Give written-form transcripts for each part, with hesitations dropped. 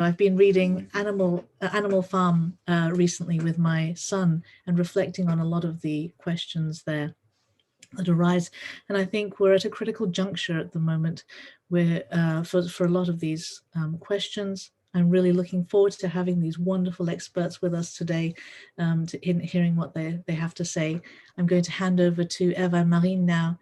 I've been reading Animal Farm recently with my son and reflecting on a lot of the questions there that arise. And I think we're at a critical juncture at the moment where for a lot of these questions, I'm really looking forward to having these wonderful experts with us today, hearing what they have to say. I'm going to hand over to Eva and Marine now,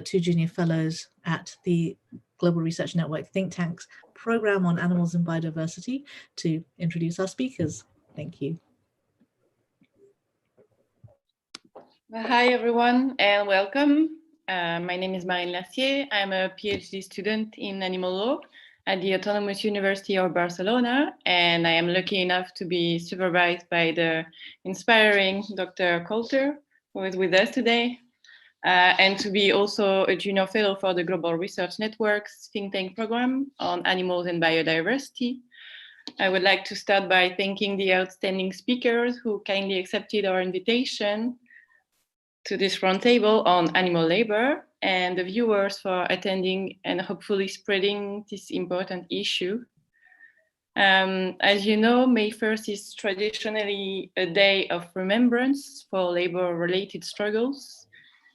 two junior fellows at the Global Research Network think tank's program on animals and biodiversity, to introduce our speakers. Thank you. Hi everyone and welcome. My name is Marine Lassier. I'm a PhD student in animal law at the Autonomous University of Barcelona, and I am lucky enough to be supervised by the inspiring Dr. Coulter, who is with us today, and to be also a junior fellow for the Global Research Network's think tank program on animals and biodiversity. I would like to start by thanking the outstanding speakers who kindly accepted our invitation to this roundtable on animal labor, and the viewers for attending and hopefully spreading this important issue. As you know, May 1st is traditionally a day of remembrance for labor-related struggles.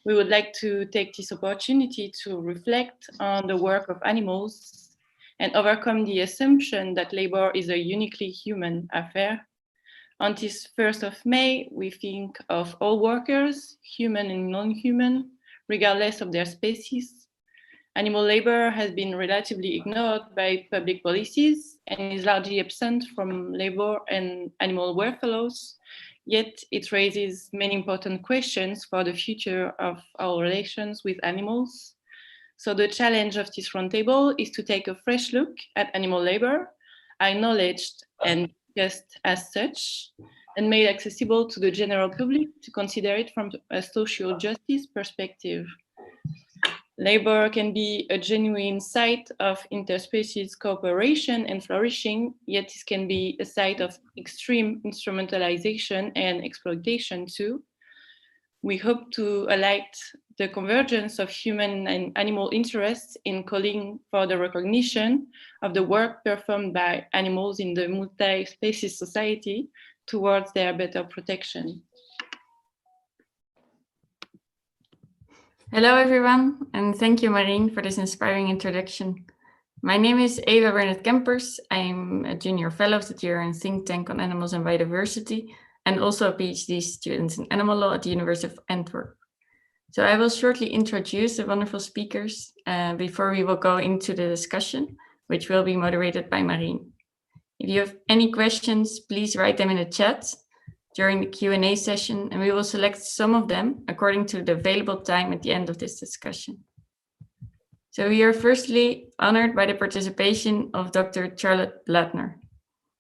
We would like to take this opportunity to reflect on the work of animals and overcome the assumption that labor is a uniquely human affair. On this 1st of May, we think of all workers, human and non-human, regardless of their species. Animal labor has been relatively ignored by public policies and is largely absent from labor and animal welfare laws, yet it raises many important questions for the future of our relations with animals. So the challenge of this roundtable is to take a fresh look at animal labor, acknowledged and just as such, and made accessible to the general public to consider it from a social justice perspective. Labor can be a genuine site of interspecies cooperation and flourishing, yet this can be a site of extreme instrumentalisation and exploitation too. We hope to highlight the convergence of human and animal interests in calling for the recognition of the work performed by animals in the Multispecies Society towards their better protection. Hello everyone, and thank you Marine for this inspiring introduction. My name is Eva Bernard Kempers. I'm a junior fellow of the year in think tank on animals and biodiversity, and also a PhD student in animal law at the University of Antwerp. So I will shortly introduce the wonderful speakers before we will go into the discussion, which will be moderated by Marine. If you have any questions, please write them in the chat during the Q&A session, and we will select some of them according to the available time at the end of this discussion. So we are firstly honored by the participation of Dr. Charlotte Blatner.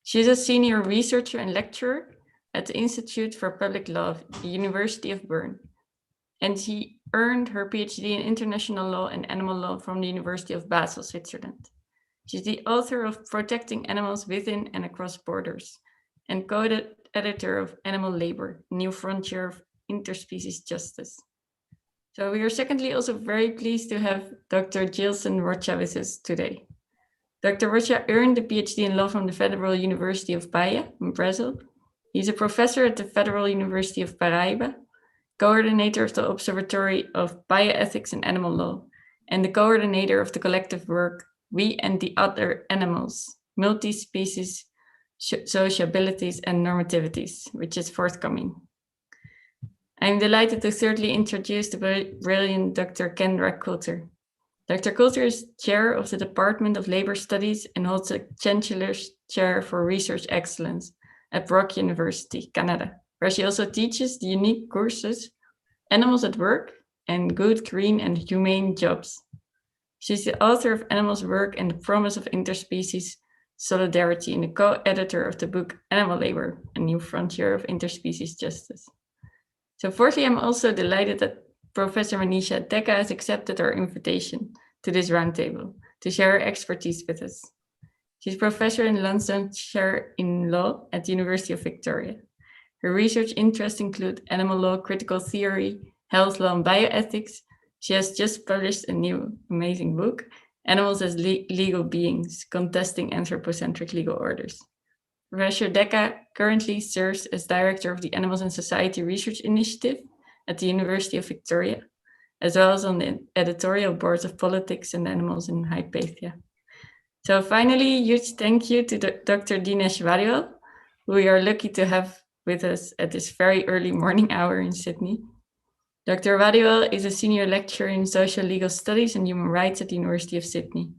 She is a senior researcher and lecturer at the Institute for Public Law of the University of Bern, and she earned her PhD in international law and animal law from the University of Basel, Switzerland. She's the author of Protecting Animals Within and Across Borders and co-editor of Animal Labor, New Frontier of Interspecies Justice. So we are secondly also very pleased to have Dr. Gilson Rocha with us today. Dr. Rocha earned a PhD in law from the Federal University of Bahia in Brazil. He's a professor at the Federal University of Paraíba, coordinator of the Observatory of Bioethics and Animal Law, and the coordinator of the collective work We and the Other Animals, Multispecies Sociabilities and Normativities, which is forthcoming. I'm delighted to thirdly introduce the brilliant Dr. Kendra Coulter. Dr. Coulter is chair of the Department of Labor Studies and holds a Chancellor's Chair for Research Excellence at Brock University, Canada, where she also teaches the unique courses Animals at Work and Good, Green and Humane Jobs. She's the author of Animals Work and the Promise of Interspecies Solidarity and the co-editor of the book Animal Labor, A New Frontier of Interspecies Justice. So fourthly, I'm also delighted that Professor Manisha Dekka has accepted our invitation to this roundtable to share her expertise with us. She's professor in London Chair in Law at the University of Victoria. Her research interests include animal law, critical theory, health law, and bioethics. She has just published a new amazing book, Animals as Legal Beings, Contesting Anthropocentric Legal Orders. Professor Dekker currently serves as director of the Animals and Society Research Initiative at the University of Victoria, as well as on the editorial boards of Politics and Animals in Hypatia. So finally, huge thank you to Dr. Dinesh Vadiwal, who we are lucky to have with us at this very early morning hour in Sydney. Dr. Vadiwal is a senior lecturer in social legal studies and human rights at the University of Sydney.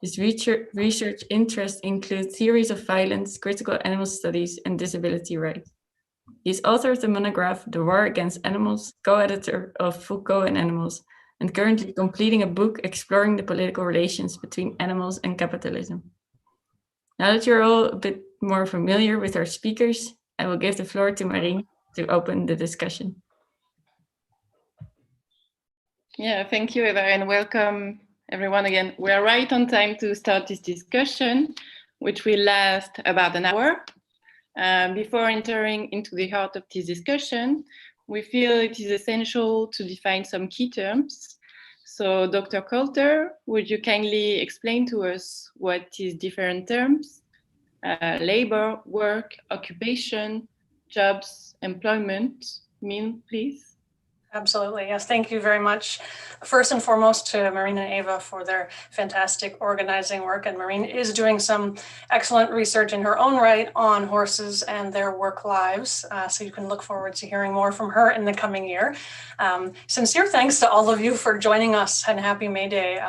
His research interests include theories of violence, critical animal studies, and disability rights. He is author of the monograph The War Against Animals, co-editor of Foucault and Animals, and currently completing a book exploring the political relations between animals and capitalism. Now that you're all a bit more familiar with our speakers, I will give the floor to Marine to open the discussion. Yeah, thank you, Eva, and welcome everyone again. We are right on time to start this discussion, which will last about an hour. Before entering into the heart of this discussion, we feel it is essential to define some key terms. So, Dr. Coulter, would you kindly explain to us what these different terms, labor, work, occupation, jobs, employment mean, please? Absolutely. Yes. Thank you very much. First and foremost to Marine and Eva for their fantastic organizing work. And Marine is doing some excellent research in her own right on horses and their work lives. So you can look forward to hearing more from her in the coming year. Sincere thanks to all of you for joining us, and happy May Day.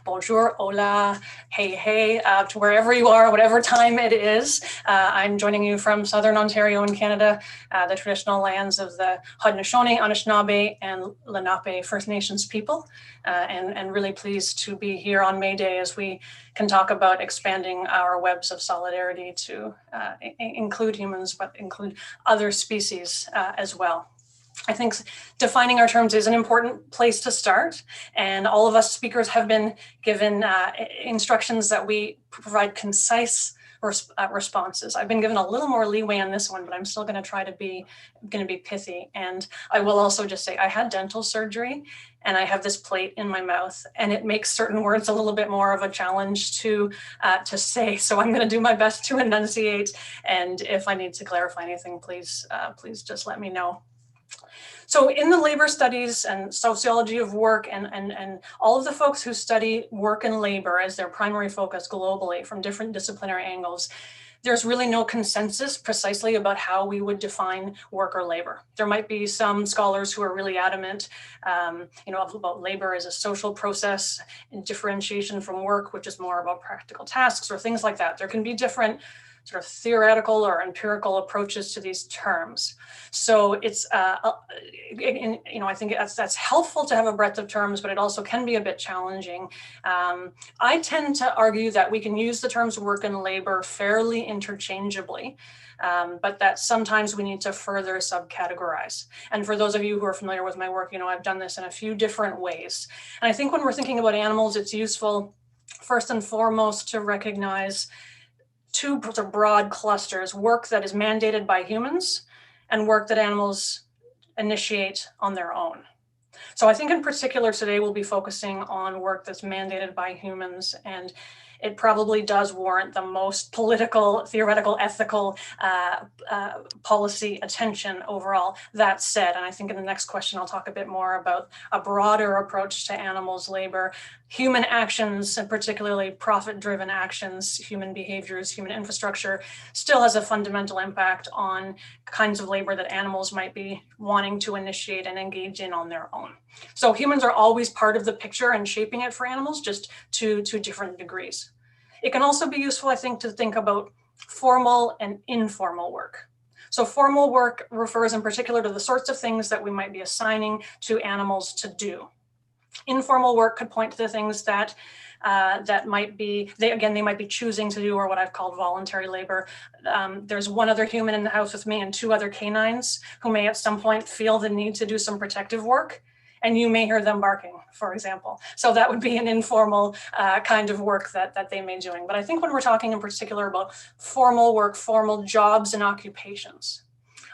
Bonjour, hola, hey, hey, to wherever you are, whatever time it is. I'm joining you from Southern Ontario in Canada, the traditional lands of the Haudenosaunee, Anishinaabe, and Lenape First Nations people, and really pleased to be here on May Day as we can talk about expanding our webs of solidarity to include humans, but include other species as well. I think defining our terms is an important place to start, and all of us speakers have been given instructions that we provide concise responses. I've been given a little more leeway on this one, but I'm still going to try to be pithy. And I will also just say I had dental surgery and I have this plate in my mouth, and it makes certain words a little bit more of a challenge to say. So I'm going to do my best to enunciate. And if I need to clarify anything, please just let me know. So in the labor studies and sociology of work and all of the folks who study work and labor as their primary focus globally from different disciplinary angles, there's really no consensus precisely about how we would define work or labor. There might be some scholars who are really adamant, about labor as a social process and differentiation from work, which is more about practical tasks or things like that. There can be different sort of theoretical or empirical approaches to these terms. So it's, I think that's helpful to have a breadth of terms, but it also can be a bit challenging. I tend to argue that we can use the terms work and labor fairly interchangeably, but that sometimes we need to further subcategorize. And for those of you who are familiar with my work, I've done this in a few different ways. And I think when we're thinking about animals, it's useful first and foremost to recognize two broad clusters: work that is mandated by humans and work that animals initiate on their own. So I think in particular today we'll be focusing on work that's mandated by humans, and it probably does warrant the most political, theoretical, ethical policy attention overall. That said, and I think in the next question I'll talk a bit more about a broader approach to animals' labor, human actions, and particularly profit-driven actions, human behaviors, human infrastructure, still has a fundamental impact on kinds of labor that animals might be wanting to initiate and engage in on their own. So humans are always part of the picture and shaping it for animals, just to different degrees. It can also be useful, I think, to think about formal and informal work. So formal work refers in particular to the sorts of things that we might be assigning to animals to do. Informal work could point to the things that might be, they might be choosing to do, or what I've called voluntary labor. There's one other human in the house with me and two other canines who may at some point feel the need to do some protective work, and you may hear them barking, for example. So that would be an informal kind of work that they may be doing. But I think when we're talking in particular about formal work, formal jobs and occupations,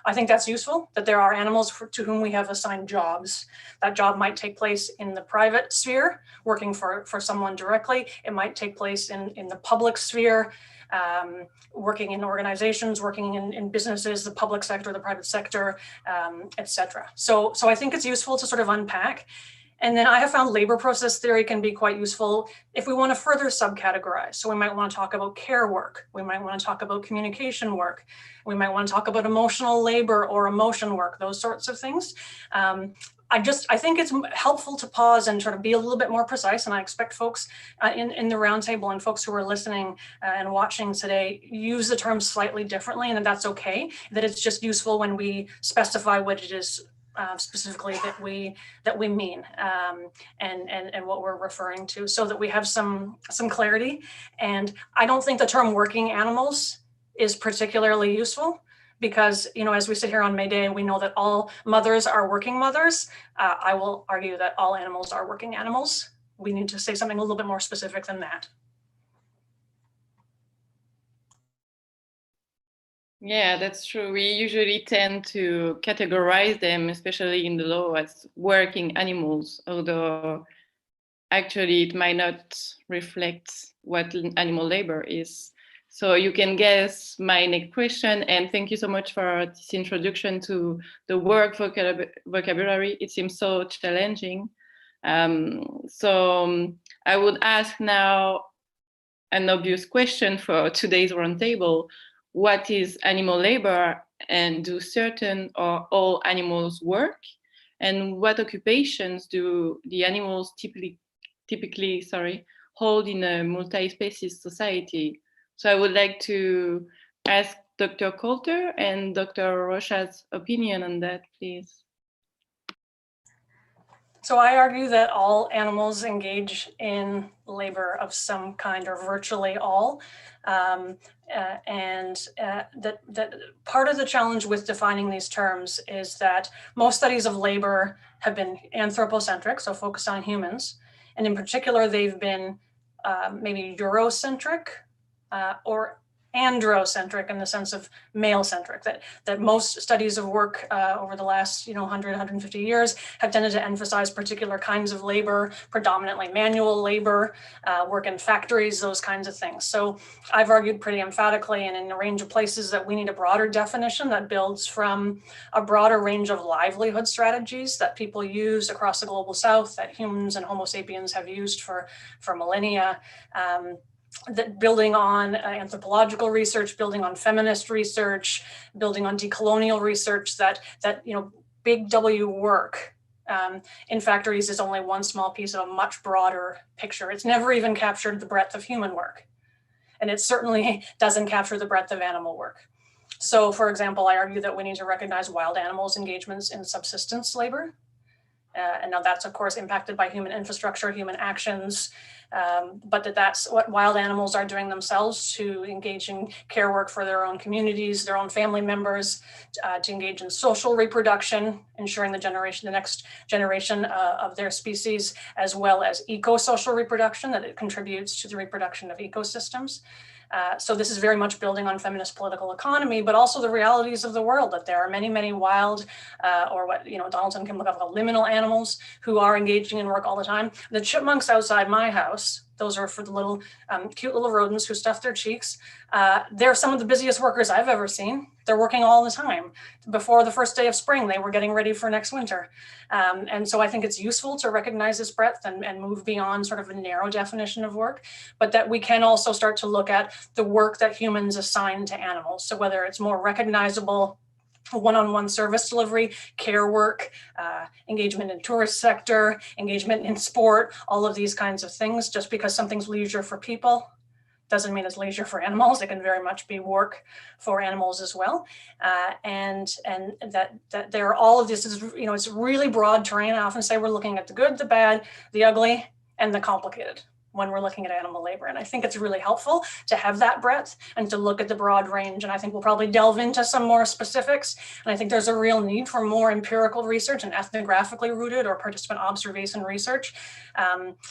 I think that's useful, that there are animals to whom we have assigned jobs. That job might take place in the private sphere, working for someone directly. It might take place in the public sphere, working in organizations, working in businesses, the public sector, the private sector, etc. So I think it's useful to sort of unpack. And then I have found labor process theory can be quite useful if we want to further subcategorize. So we might want to talk about care work. We might want to talk about communication work. We might want to talk about emotional labor or emotion work, those sorts of things. I think it's helpful to pause and sort of be a little bit more precise. And I expect folks in the roundtable and folks who are listening and watching today use the term slightly differently, and that's okay. That it's just useful when we specify what it is specifically that we mean and what we're referring to, so that we have some clarity. And I don't think the term working animals is particularly useful, because, you know, as we sit here on May Day, we know that all mothers are working mothers. I will argue that all animals are working animals. We need to say something a little bit more specific than that. Yeah, that's true. We usually tend to categorize them, especially in the law, as working animals, although actually it might not reflect what animal labor is. So you can guess my next question, and thank you so much for this introduction to the work vocabulary. It seems so challenging. So I would ask now an obvious question for today's roundtable. What is animal labor, and do certain or all animals work? And what occupations do the animals typically hold in a multi-species society? So I would like to ask Dr. Coulter and Dr. Rocha's opinion on that, please. So I argue that all animals engage in labor of some kind, or virtually all. That part of the challenge with defining these terms is that most studies of labor have been anthropocentric, so focused on humans. And in particular, they've been maybe Eurocentric or androcentric, in the sense of male-centric, that most studies of work over the last 100, 150 years have tended to emphasize particular kinds of labor, predominantly manual labor, work in factories, those kinds of things. So I've argued pretty emphatically and in a range of places that we need a broader definition that builds from a broader range of livelihood strategies that people use across the global south, that humans and Homo sapiens have used for millennia. That building on anthropological research, building on feminist research, building on decolonial research, that big W work in factories is only one small piece of a much broader picture. It's never even captured the breadth of human work. And it certainly doesn't capture the breadth of animal work. So, for example, I argue that we need to recognize wild animals' engagements in subsistence labor. And now that's, of course, impacted by human infrastructure, human actions, but that's what wild animals are doing themselves to engage in care work for their own communities, their own family members, to engage in social reproduction, ensuring the next generation of their species, as well as eco-social reproduction, that it contributes to the reproduction of ecosystems. So this is very much building on feminist political economy, but also the realities of the world, that there are many, many wild, or what Donaldson can look up, liminal animals who are engaging in work all the time. The chipmunks outside my house, those are for the little cute little rodents who stuff their cheeks. They're some of the busiest workers I've ever seen. They're working all the time. Before the first day of spring, they were getting ready for next winter. And so I think it's useful to recognize this breadth and move beyond sort of a narrow definition of work, but that we can also start to look at the work that humans assign to animals. So whether it's more recognizable one-on-one service delivery, care work, engagement in tourist sector, engagement in sport, all of these kinds of things. Just because something's leisure for people doesn't mean it's leisure for animals. It can very much be work for animals as well. And that there are all of this is, it's really broad terrain. I often say we're looking at the good, the bad, the ugly, and the complicated when we're looking at animal labor. And I think it's really helpful to have that breadth and to look at the broad range. And I think we'll probably delve into some more specifics. And I think there's a real need for more empirical research and ethnographically rooted or participant observation research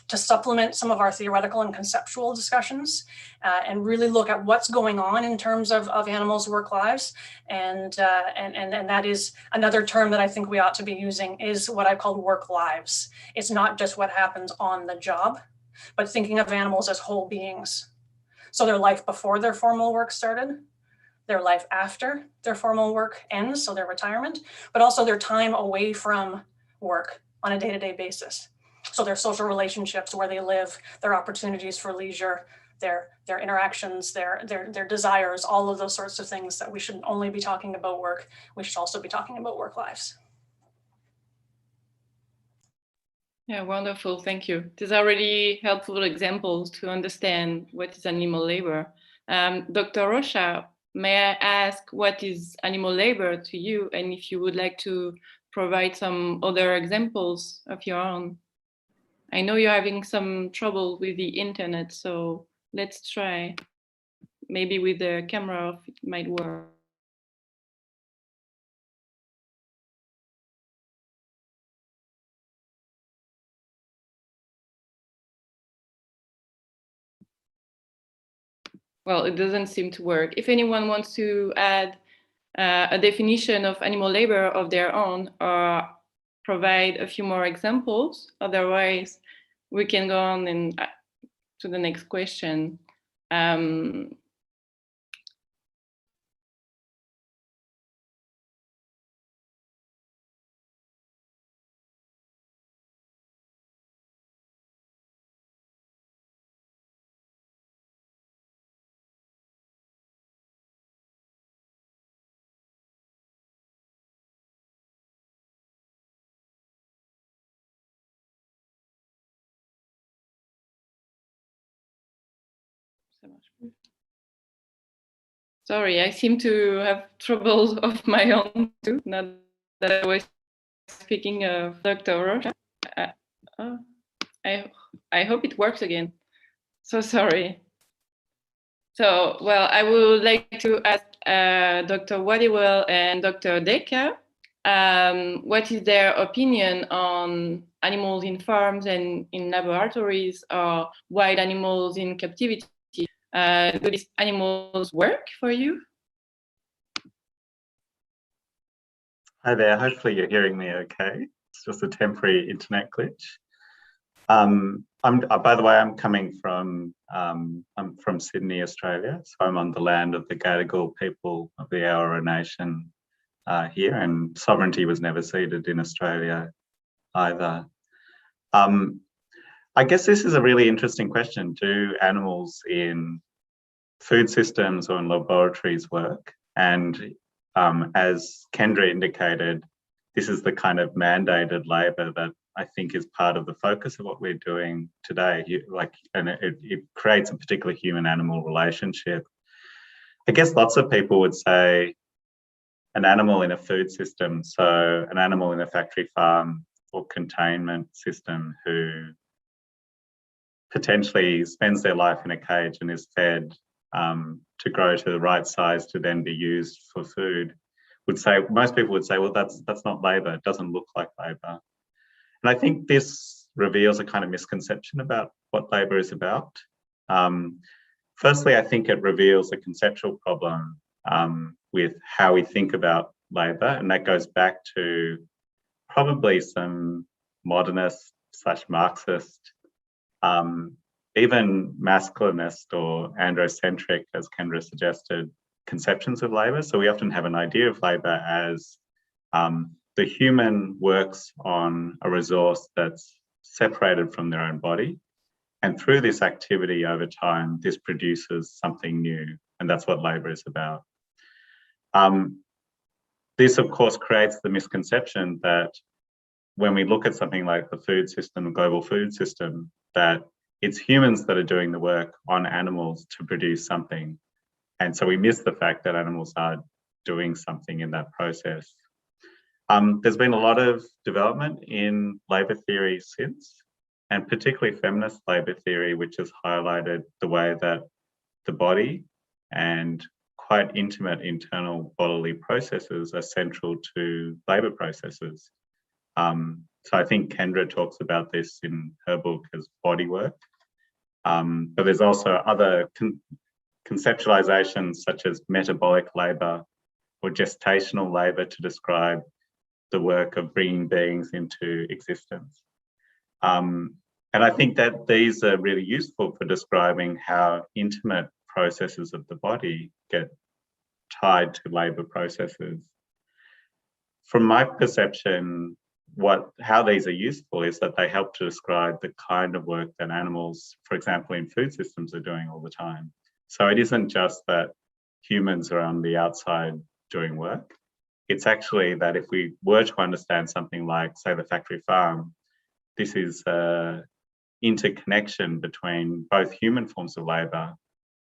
to supplement some of our theoretical and conceptual discussions and really look at what's going on in terms of animals' work lives. And that is another term that I think we ought to be using, is what I call work lives. It's not just what happens on the job, but thinking of animals as whole beings. So their life before their formal work started, their life after their formal work ends, so their retirement, but also their time away from work on a day-to-day basis. So their social relationships, where they live, their opportunities for leisure, their interactions, their desires, all of those sorts of things that we shouldn't only be talking about work, we should also be talking about work lives. Yeah, wonderful, thank you. These are really helpful examples to understand what is animal labor. Dr. Rocha, may I ask what is animal labor to you, and if you would like to provide some other examples of your own? I know you're having some trouble with the internet, so let's try. Maybe with the camera off, it might work. Well, it doesn't seem to work. If anyone wants to add a definition of animal labor of their own, or provide a few more examples, otherwise we can go on and to the next question. Sorry, I seem to have troubles of my own too, not that I was speaking of Dr. Rocha. I hope it works again. So sorry. So, well, I would like to ask Dr. Waddiwell and Dr. Decker, what is their opinion on animals in farms and in laboratories, or wild animals in captivity? Do these animals work for you? Hi there, hopefully you're hearing me okay. It's just a temporary internet glitch. By the way, I'm coming from, I'm from Sydney, Australia. So I'm on the land of the Gadigal people of the Eora Nation here, and sovereignty was never ceded in Australia either. I guess this is a really interesting question. Do animals in food systems or in laboratories work? And as Kendra indicated, this is the kind of mandated labour that I think is part of the focus of what we're doing today. And it creates a particular human-animal relationship. I guess lots of people would say an animal in a food system, so an animal in a factory farm or containment system who potentially spends their life in a cage and is fed to grow to the right size to then be used for food, most people would say, well, that's not labour. It doesn't look like labour. And I think this reveals a kind of misconception about what labour is about. Firstly, I think it reveals a conceptual problem with how we think about labour, and that goes back to probably some modernist / Marxist, even masculinist or androcentric, as Kendra suggested, conceptions of labour. So we often have an idea of labour as the human works on a resource that's separated from their own body. And through this activity over time, this produces something new. And that's what labour is about. This, of course, creates the misconception that when we look at something like the food system, the global food system, that it's humans that are doing the work on animals to produce something. And so we miss the fact that animals are doing something in that process. There's been a lot of development in labour theory since. and particularly feminist labour theory, which has highlighted the way that the body and quite intimate internal bodily processes are central to labour processes. So I think Kendra talks about this in her book as body work. But there's also other conceptualizations such as metabolic labour or gestational labour to describe the work of bringing beings into existence. And I think that these are really useful for describing how intimate processes of the body get tied to labour processes. From my perception, how these are useful is that they help to describe the kind of work that animals, for example, in food systems are doing all the time. So it isn't just that humans are on the outside doing work. It's actually that if we were to understand something like, say, the factory farm, this is an interconnection between both human forms of labour,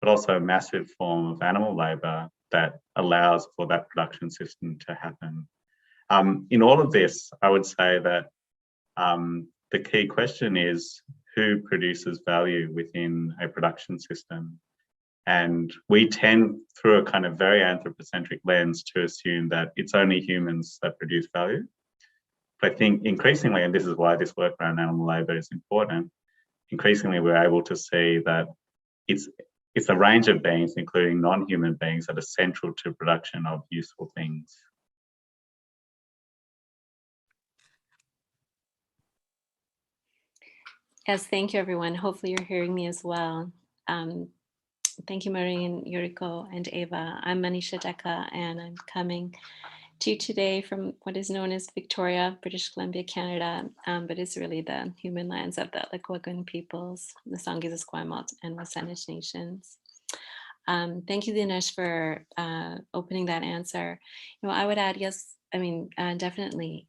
but also a massive form of animal labour that allows for that production system to happen. In all of this, I would say that the key question is who produces value within a production system. And we tend, through a kind of very anthropocentric lens, to assume that it's only humans that produce value. But I think increasingly, and this is why this work around animal labour is important, increasingly we're able to see that it's a range of beings, including non-human beings, that are central to production of useful things. Yes, thank you, everyone. Hopefully you're hearing me as well. Thank you, Marine, Yuriko, and Eva. I'm Manisha Deka, and I'm coming to you today from what is known as Victoria, British Columbia, Canada, but it's really the human lands of the Lekwungen peoples, the Sangis, Esquimalt, and Wasanich nations. Thank you, Dinesh, for opening that answer. I would add, yes, definitely,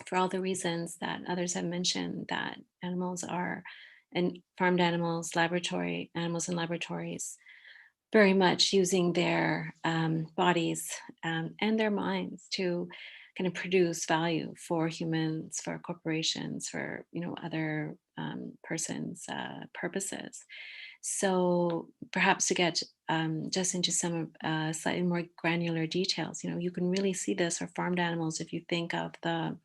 for all the reasons that others have mentioned, that animals are, and farmed animals, laboratory animals in laboratories, very much using their bodies and their minds to kind of produce value for humans, for corporations, for other persons' purposes. So perhaps to get just into some slightly more granular details, you can really see this for farmed animals if you think of the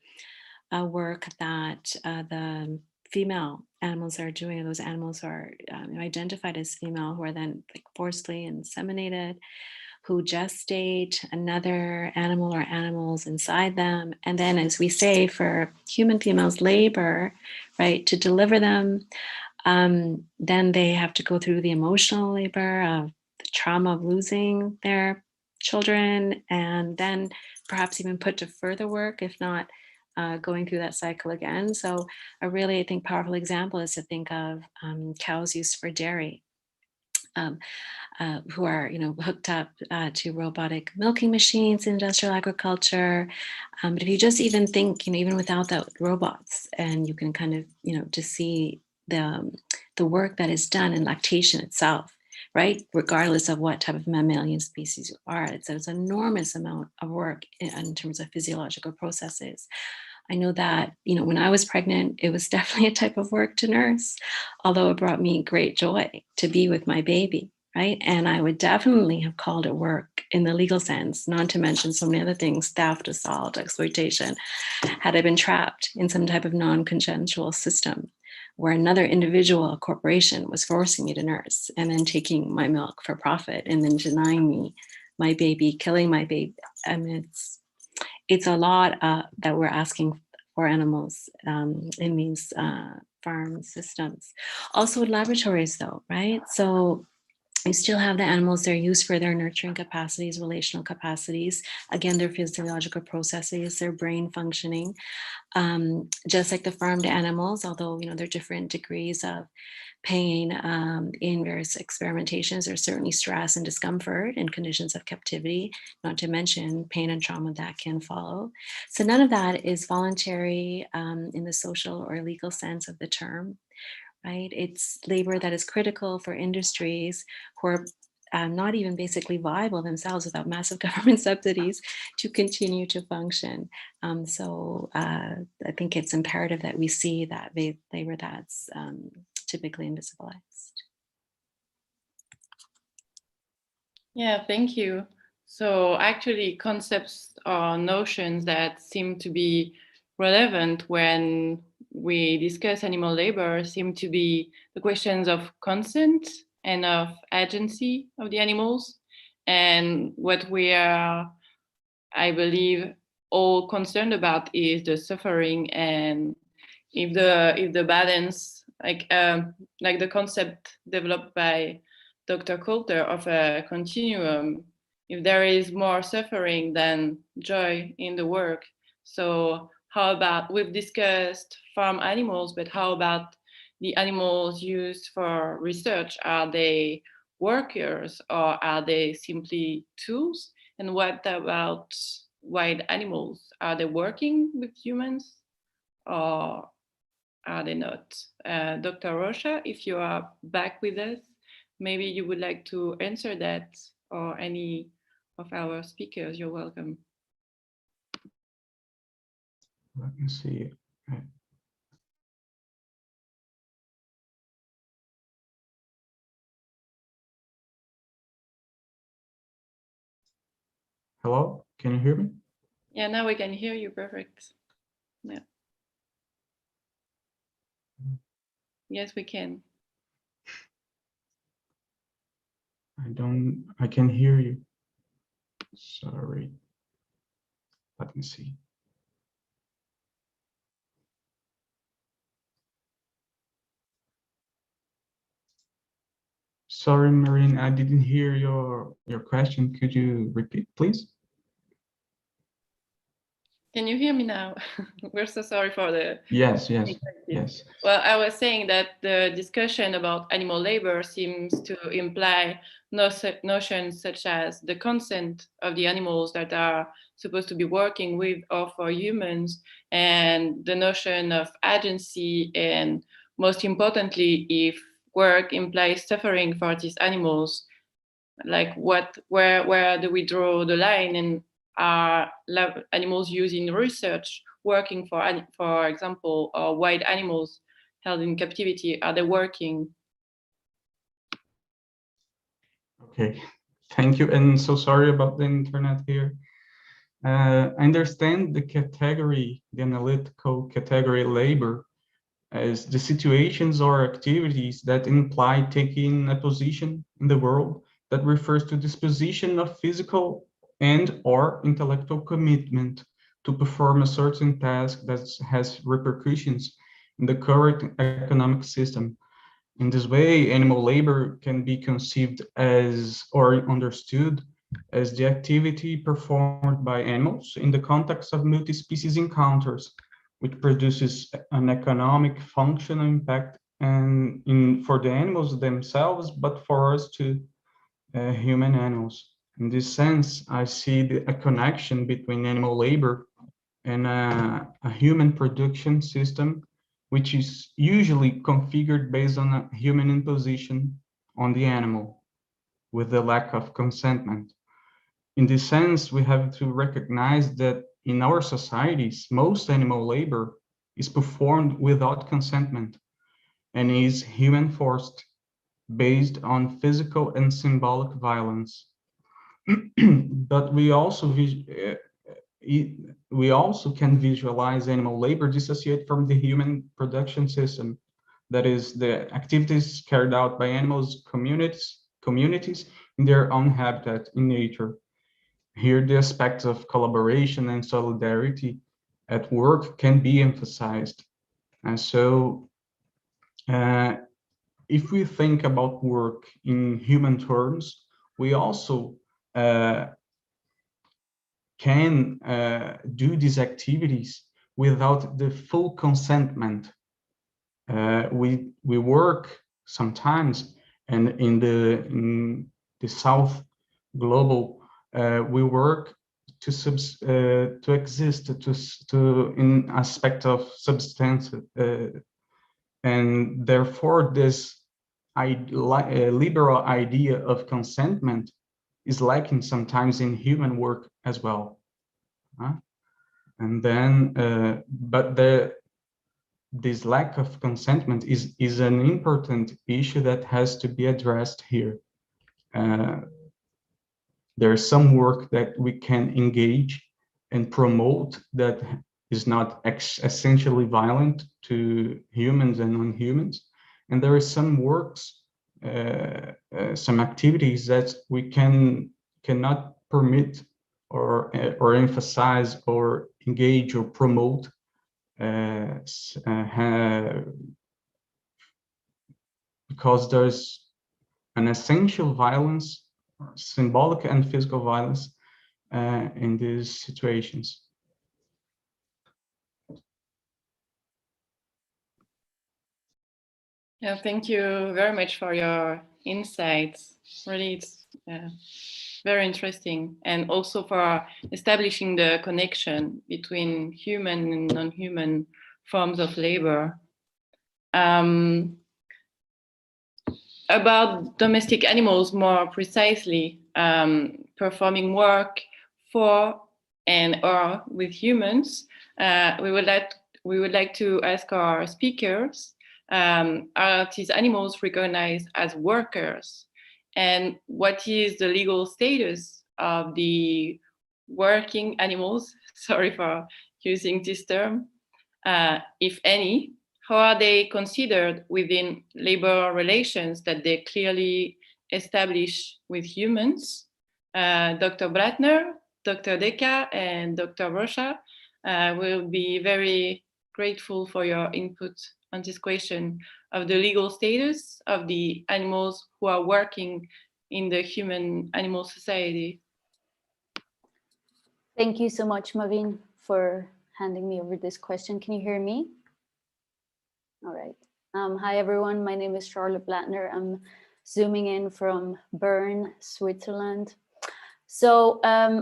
work that the female animals are doing, and those animals are identified as female, who are then forcibly inseminated, who gestate another animal or animals inside them, and then, as we say, for human females, labor, right, to deliver them. Then they have to go through the emotional labor of the trauma of losing their children, and then perhaps even put to further work, if not going through that cycle again. So a really, I think, powerful example is to think of cows used for dairy, who are, hooked up to robotic milking machines in industrial agriculture. But if you just even think, even without the robots, and you can kind of, just see the work that is done in lactation itself, right? Regardless of what type of mammalian species you are, it's an enormous amount of work in terms of physiological processes. I know that, when I was pregnant, it was definitely a type of work to nurse, although it brought me great joy to be with my baby, right? And I would definitely have called it work in the legal sense, not to mention so many other things, theft, assault, exploitation, had I been trapped in some type of non-consensual system where another individual, a corporation, was forcing me to nurse and then taking my milk for profit and then denying me my baby, killing my baby. I mean, it's a lot that we're asking for animals in these farm systems. Also with laboratories though, right? So you still have the animals, they're used for their nurturing capacities, relational capacities, again, their physiological processes, their brain functioning, just like the farmed animals, although, there are different degrees of pain in various experimentations. There's certainly stress and discomfort in conditions of captivity, not to mention pain and trauma that can follow. So none of that is voluntary in the social or legal sense of the term, right? It's labor that is critical for industries who are not even basically viable themselves without massive government subsidies to continue to function. So I think it's imperative that we see that labor that's typically invisibilized. Yeah, thank you. So actually concepts or notions that seem to be relevant when we discuss animal labor seem to be the questions of consent and of agency of the animals. And what we are, I believe, all concerned about is the suffering, and if the balance, like the concept developed by Dr. Coulter of a continuum, if there is more suffering than joy in the work. So how about, we've discussed farm animals, but how about the animals used for research? Are they workers or are they simply tools? And what about wild animals? Are they working with humans or are they not? Dr. Rocha, if you are back with us, maybe you would like to answer that, or any of our speakers, you're welcome. Let me see. Hello, can you hear me? Yeah, now we can hear you perfect. Yeah. Yes, we can. I can hear you. Sorry. Let me see. Sorry, Marine, I didn't hear your question. Could you repeat, please? Can you hear me now? We're so sorry for the... Yes. Well, I was saying that the discussion about animal labor seems to imply notions such as the consent of the animals that are supposed to be working with or for humans, and the notion of agency, and most importantly, if work implies suffering for these animals, like where do we draw the line? And are animals used in research working, for example, or wild animals held in captivity, are they working? Okay, thank you. And so sorry about the internet here. I understand the category, the analytical category labor, as the situations or activities that imply taking a position in the world that refers to disposition of physical and or intellectual commitment to perform a certain task that has repercussions in the current economic system. In this way, animal labor can be conceived as or understood as the activity performed by animals in the context of multi-species encounters, which produces an economic functional impact and for the animals themselves, but for us too, human animals. In this sense, I see a connection between animal labor and a human production system, which is usually configured based on a human imposition on the animal with the lack of consentment. In this sense, we have to recognize that in our societies, most animal labor is performed without consentment and is human forced, based on physical and symbolic violence. But we also can visualize animal labor dissociate from the human production system. That is, the activities carried out by animals communities in their own habitat in nature. Here, the aspects of collaboration and solidarity at work can be emphasized. And so, if we think about work in human terms, we also can do these activities without the full consentment. We work sometimes, and in the South Global, we work to exist, to in aspect of substance, and therefore this liberal idea of consentment is lacking sometimes in human work as well. And then, but this lack of consentment is an important issue that has to be addressed here. There's some work that we can engage and promote that is not essentially violent to humans and non-humans. And there is some works, some activities that we cannot permit or emphasize or engage or promote because there's an essential violence, symbolic and physical violence in these situations. Yeah, thank you very much for your insights. Really, it's very interesting, and also for establishing the connection between human and non-human forms of labor. About domestic animals more precisely, performing work for and or with humans, we would like to ask our speakers, are these animals recognized as workers? And what is the legal status of the working animals? Sorry for using this term, if any. How are they considered within labor relations that they clearly establish with humans? Dr. Blatner, Dr. Deca, and Dr. Rocha will be very grateful for your input on this question of the legal status of the animals who are working in the human-animal society. Thank you so much, Marine, for handing me over this question. Can you hear me? All right. Hi, everyone. My name is Charlotteblatter. I'm zooming in from Bern, Switzerland. So,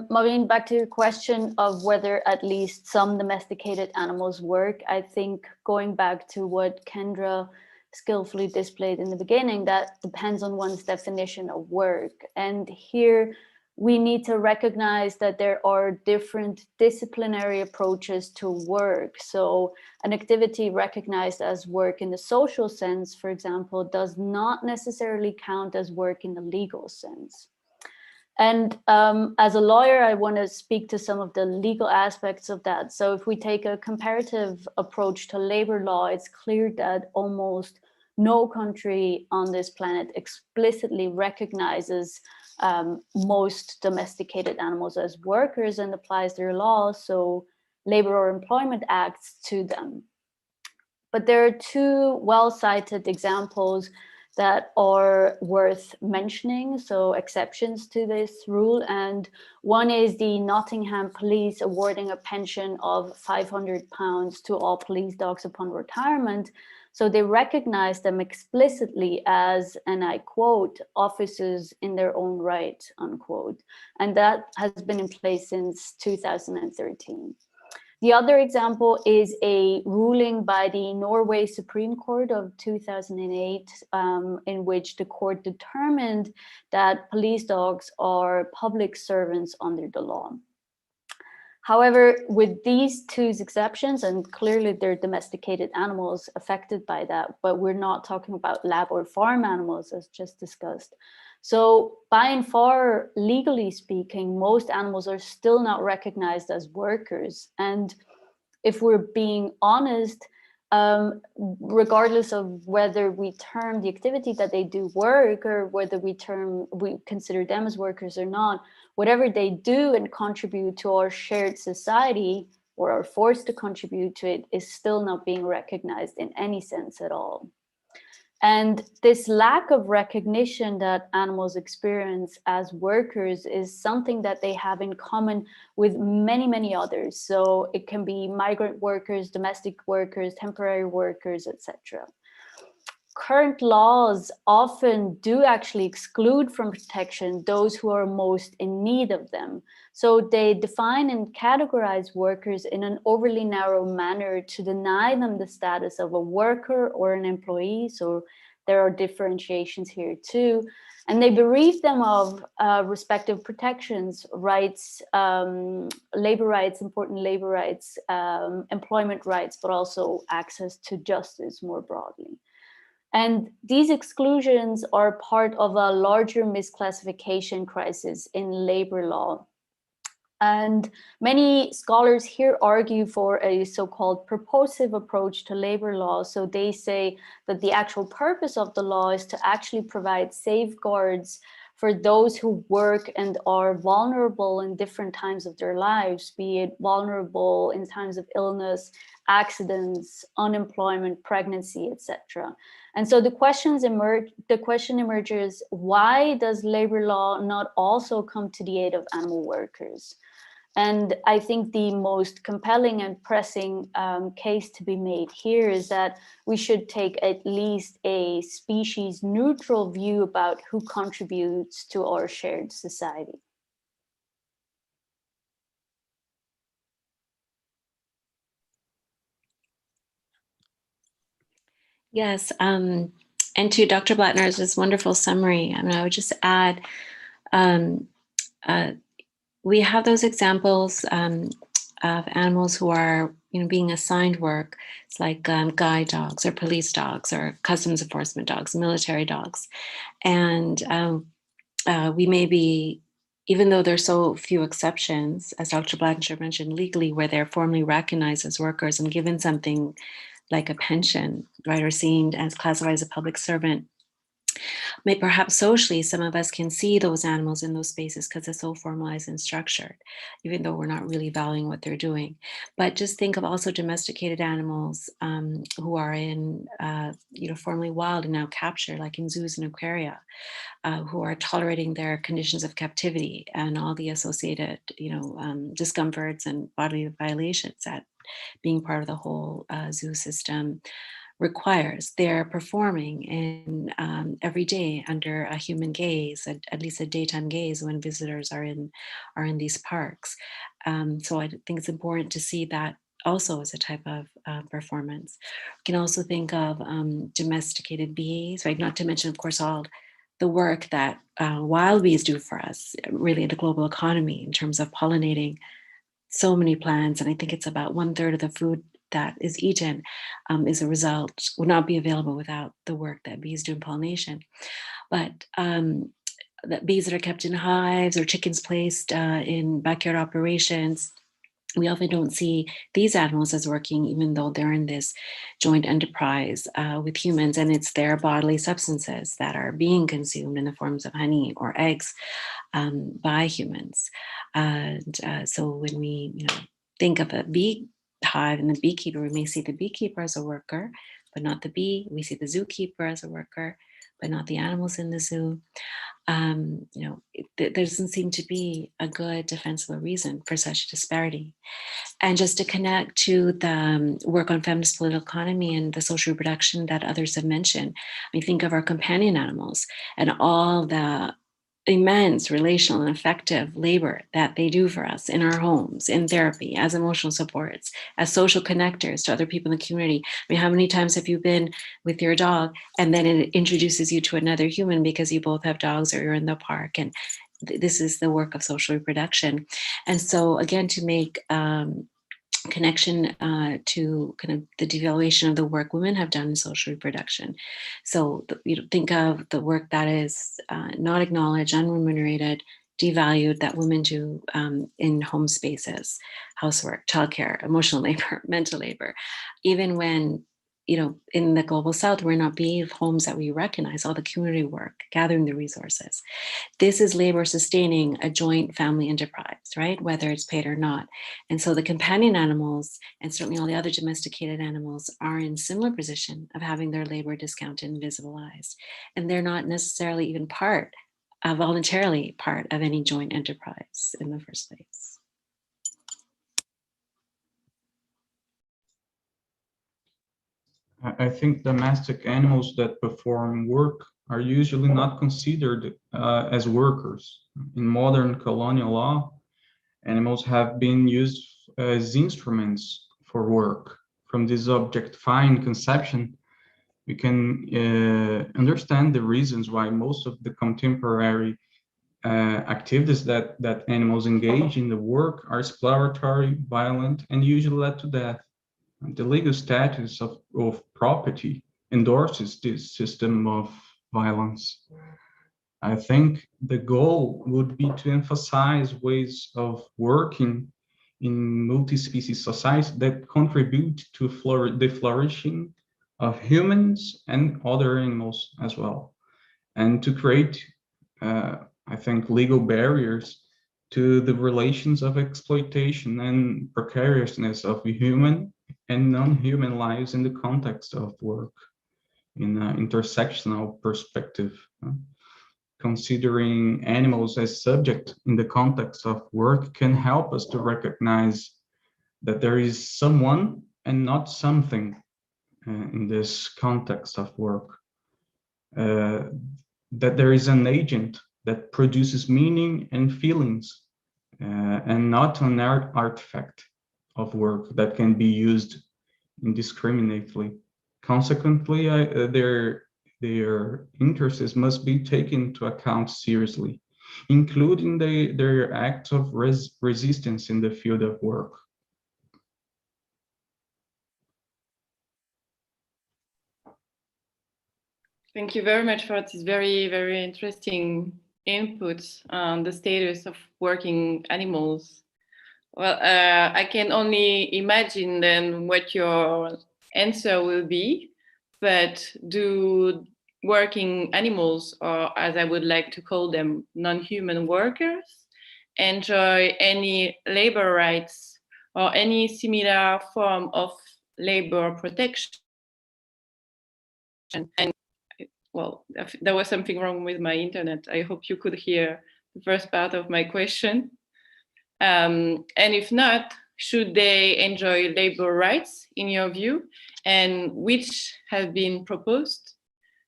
Marine, back to your question of whether at least some domesticated animals work. I think going back to what Kendra skillfully displayed in the beginning, that depends on one's definition of work. And here, we need to recognize that there are different disciplinary approaches to work. So an activity recognized as work in the social sense, for example, does not necessarily count as work in the legal sense. And as a lawyer, I want to speak to some of the legal aspects of that. So if we take a comparative approach to labor law, it's clear that almost no country on this planet explicitly recognizes most domesticated animals as workers and applies their laws, so labor or employment acts, to them. But there are two well-cited examples that are worth mentioning, so exceptions to this rule. And one is the Nottingham police awarding a pension of £500 to all police dogs upon retirement. So they recognize them explicitly as, and I quote, officers in their own right, unquote. And that has been in place since 2013. The other example is a ruling by the Norway Supreme Court of 2008, in which the court determined that police dogs are public servants under the law. However, with these two exceptions, and clearly they're domesticated animals affected by that, but we're not talking about lab or farm animals as just discussed. So by and far, legally speaking, most animals are still not recognized as workers. And if we're being honest, regardless of whether we term the activity that they do work or whether we consider them as workers or not, whatever they do and contribute to our shared society or are forced to contribute to it is still not being recognized in any sense at all. And this lack of recognition that animals experience as workers is something that they have in common with many, many others. So it can be migrant workers, domestic workers, temporary workers, etc. Current laws often do actually exclude from protection those who are most in need of them. So they define and categorize workers in an overly narrow manner to deny them the status of a worker or an employee. So there are differentiations here too. And they bereave them of respective protections, rights, labor rights, important labor rights, employment rights, but also access to justice more broadly. And these exclusions are part of a larger misclassification crisis in labor law. And many scholars here argue for a so-called purposive approach to labor law. So they say that the actual purpose of the law is to actually provide safeguards for those who work and are vulnerable in different times of their lives, be it vulnerable in times of illness, accidents, unemployment, pregnancy, etc. And so the question emerges, why does labor law not also come to the aid of animal workers? And I think the most compelling and pressing case to be made here is that we should take at least a species neutral view about who contributes to our shared society. Yes, and to Dr. Blatner's this wonderful summary, I mean, I would just add, we have those examples of animals who are, being assigned work. It's like guide dogs or police dogs or customs enforcement dogs, military dogs. And we may be, even though there's so few exceptions, as Dr. Blatner mentioned, legally, where they're formally recognized as workers and given something like a pension, right, or seen as classified as a public servant, perhaps socially, some of us can see those animals in those spaces because they're so formalized and structured, even though we're not really valuing what they're doing. But just think of also domesticated animals who are in, formerly wild and now captured, like in zoos and aquaria, who are tolerating their conditions of captivity and all the associated, discomforts and bodily violations that being part of the whole zoo system requires. They're performing in every day under a human gaze, at least a daytime gaze when visitors are in these parks. So I think it's important to see that also as a type of performance. We can also think of domesticated bees, right? Not to mention, of course, all the work that wild bees do for us, really, in the global economy in terms of pollinating so many plants. And I think it's about 1/3 of the food that is eaten is a result, would not be available without the work that bees do in pollination. But that bees that are kept in hives or chickens placed in backyard operations, we often don't see these animals as working, even though they're in this joint enterprise with humans, and it's their bodily substances that are being consumed in the forms of honey or eggs by humans. And so when we think of a bee hive and the beekeeper, we may see the beekeeper as a worker, but not the bee. We see the zookeeper as a worker, but not the animals in the zoo. There doesn't seem to be a good defensible reason for such disparity. And just to connect to the work on feminist political economy and the social reproduction that others have mentioned, I mean, think of our companion animals and all the immense relational and effective labor that they do for us in our homes, in therapy, as emotional supports, as social connectors to other people in the community. I mean, how many times have you been with your dog and then it introduces you to another human because you both have dogs or you're in the park? And this is the work of social reproduction. And so again, to make connection to kind of the devaluation of the work women have done in social reproduction. So think of the work that is not acknowledged, unremunerated, devalued, that women do in home spaces, housework, childcare, emotional labor, mental labor. Even when, in the global South, we're not being homes that we recognize, all the community work, gathering the resources. This is labor sustaining a joint family enterprise, right? Whether it's paid or not. And so the companion animals, and certainly all the other domesticated animals, are in similar position of having their labor discounted and visibilized. And they're not necessarily even voluntarily part of any joint enterprise in the first place. I think domestic animals that perform work are usually not considered as workers. In modern colonial law, animals have been used as instruments for work. From this objectifying conception, we can understand the reasons why most of the contemporary activities that animals engage in the work are exploratory, violent, and usually led to death. And the legal status of property endorses this system of violence. I think the goal would be to emphasize ways of working in multi-species societies that contribute to the flourishing of humans and other animals as well, and to create, I think, legal barriers to the relations of exploitation and precariousness of human and non-human lives in the context of work in an intersectional perspective. Considering animals as subject in the context of work can help us to recognize that there is someone and not something in this context of work, that there is an agent that produces meaning and feelings, and not an artifact of work that can be used indiscriminately. Consequently, their interests must be taken into account seriously, including their acts of resistance in the field of work. Thank you very much for this very, very interesting inputs on the status of working animals. Well, I can only imagine then what your answer will be, but do working animals, or as I would like to call them, non-human workers, enjoy any labor rights or any similar form of labor protection? And well, there was something wrong with my internet. I hope you could hear the first part of my question. And if not, should they enjoy labor rights in your view, and which have been proposed?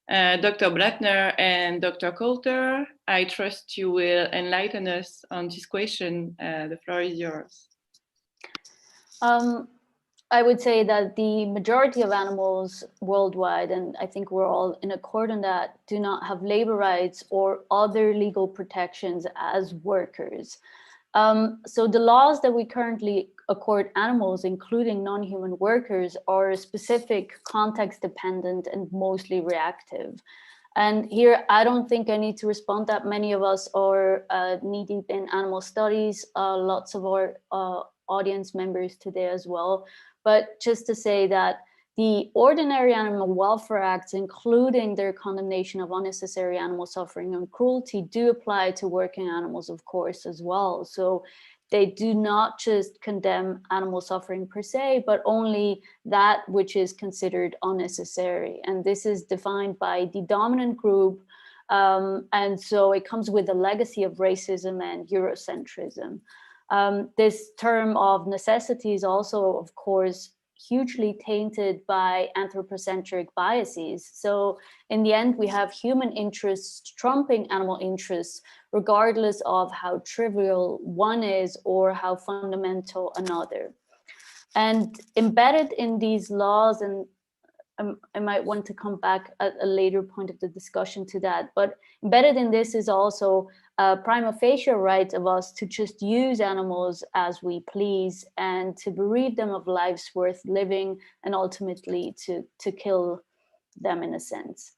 Dr. Blatner and Dr. Coulter, I trust you will enlighten us on this question. The floor is yours. I would say that the majority of animals worldwide, and I think we're all in accord on that, do not have labor rights or other legal protections as workers. So the laws that we currently accord animals, including non-human workers, are specific, context dependent, and mostly reactive. And here, I don't think I need to respond that many of us are knee-deep in animal studies, lots of our audience members today as well. But just to say that the ordinary animal welfare acts, including their condemnation of unnecessary animal suffering and cruelty, do apply to working animals, of course, as well. So they do not just condemn animal suffering per se, but only that which is considered unnecessary. And this is defined by the dominant group. And so it comes with a legacy of racism and Eurocentrism. This term of necessity is also, of course, hugely tainted by anthropocentric biases. So in the end, we have human interests trumping animal interests, regardless of how trivial one is or how fundamental another. And embedded in these laws, and I might want to come back at a later point of the discussion to that, but embedded in this is also a prima facie right of us to just use animals as we please and to bereave them of lives worth living and ultimately to kill them in a sense.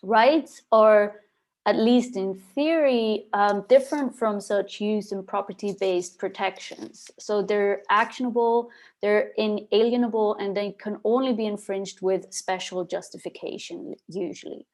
Rights are, at least in theory, different from such use and property-based protections. So they're actionable, they're inalienable, and they can only be infringed with special justification, usually.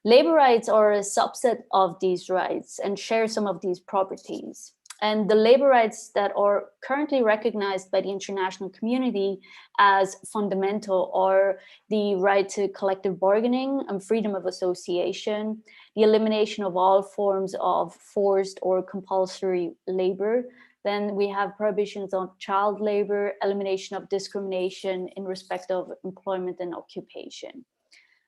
Labor rights are a subset of these rights and share some of these properties. And the labor rights that are currently recognized by the international community as fundamental are the right to collective bargaining and freedom of association, the elimination of all forms of forced or compulsory labor. Then we have prohibitions on child labor, elimination of discrimination in respect of employment and occupation.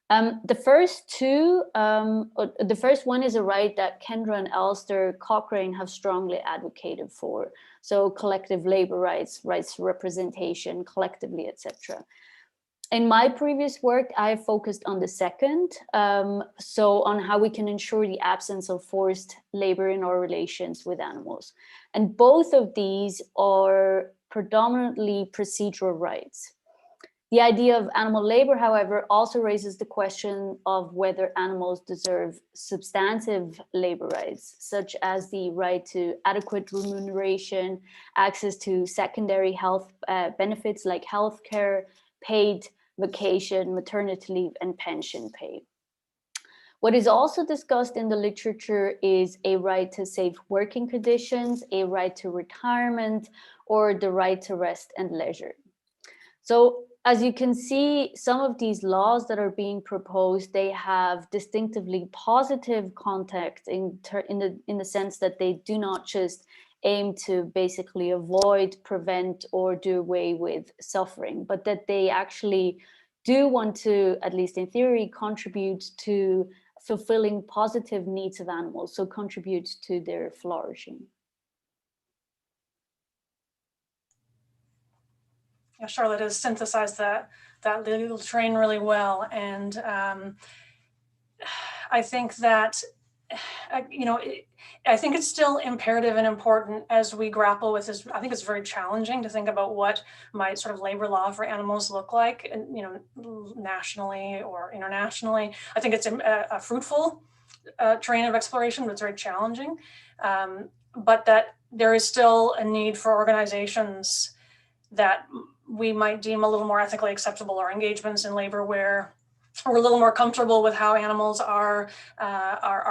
The first two, the first one is a right that Kendra and Alistair Cochrane have strongly advocated for. So collective labor rights, rights to representation collectively, etc. In my previous work, I have focused on the second, so on how we can ensure the absence of forced labor in our relations with animals. And both of these are predominantly procedural rights. The idea of animal labor, however, also raises the question of whether animals deserve substantive labor rights, such as the right to adequate remuneration, access to secondary health benefits like healthcare, paid vacation, maternity leave, and pension pay. What is also discussed in the literature is a right to safe working conditions, a right to retirement, or the right to rest and leisure. So as you can see, some of these laws that are being proposed, they have distinctively positive context in the sense that they do not just aim to basically avoid, prevent, or do away with suffering, but that they actually do want to, at least in theory, contribute to fulfilling positive needs of animals, so contribute to their flourishing. Yeah, Charlotte has synthesized that little train really well, and I think that I think it's still imperative and important as we grapple with this. I think it's very challenging to think about what might sort of labor law for animals look like, and nationally or internationally. I think it's a fruitful terrain of exploration, but it's very challenging. But that there is still a need for organizations that we might deem a little more ethically acceptable, or engagements in labor where we're a little more comfortable with how animals are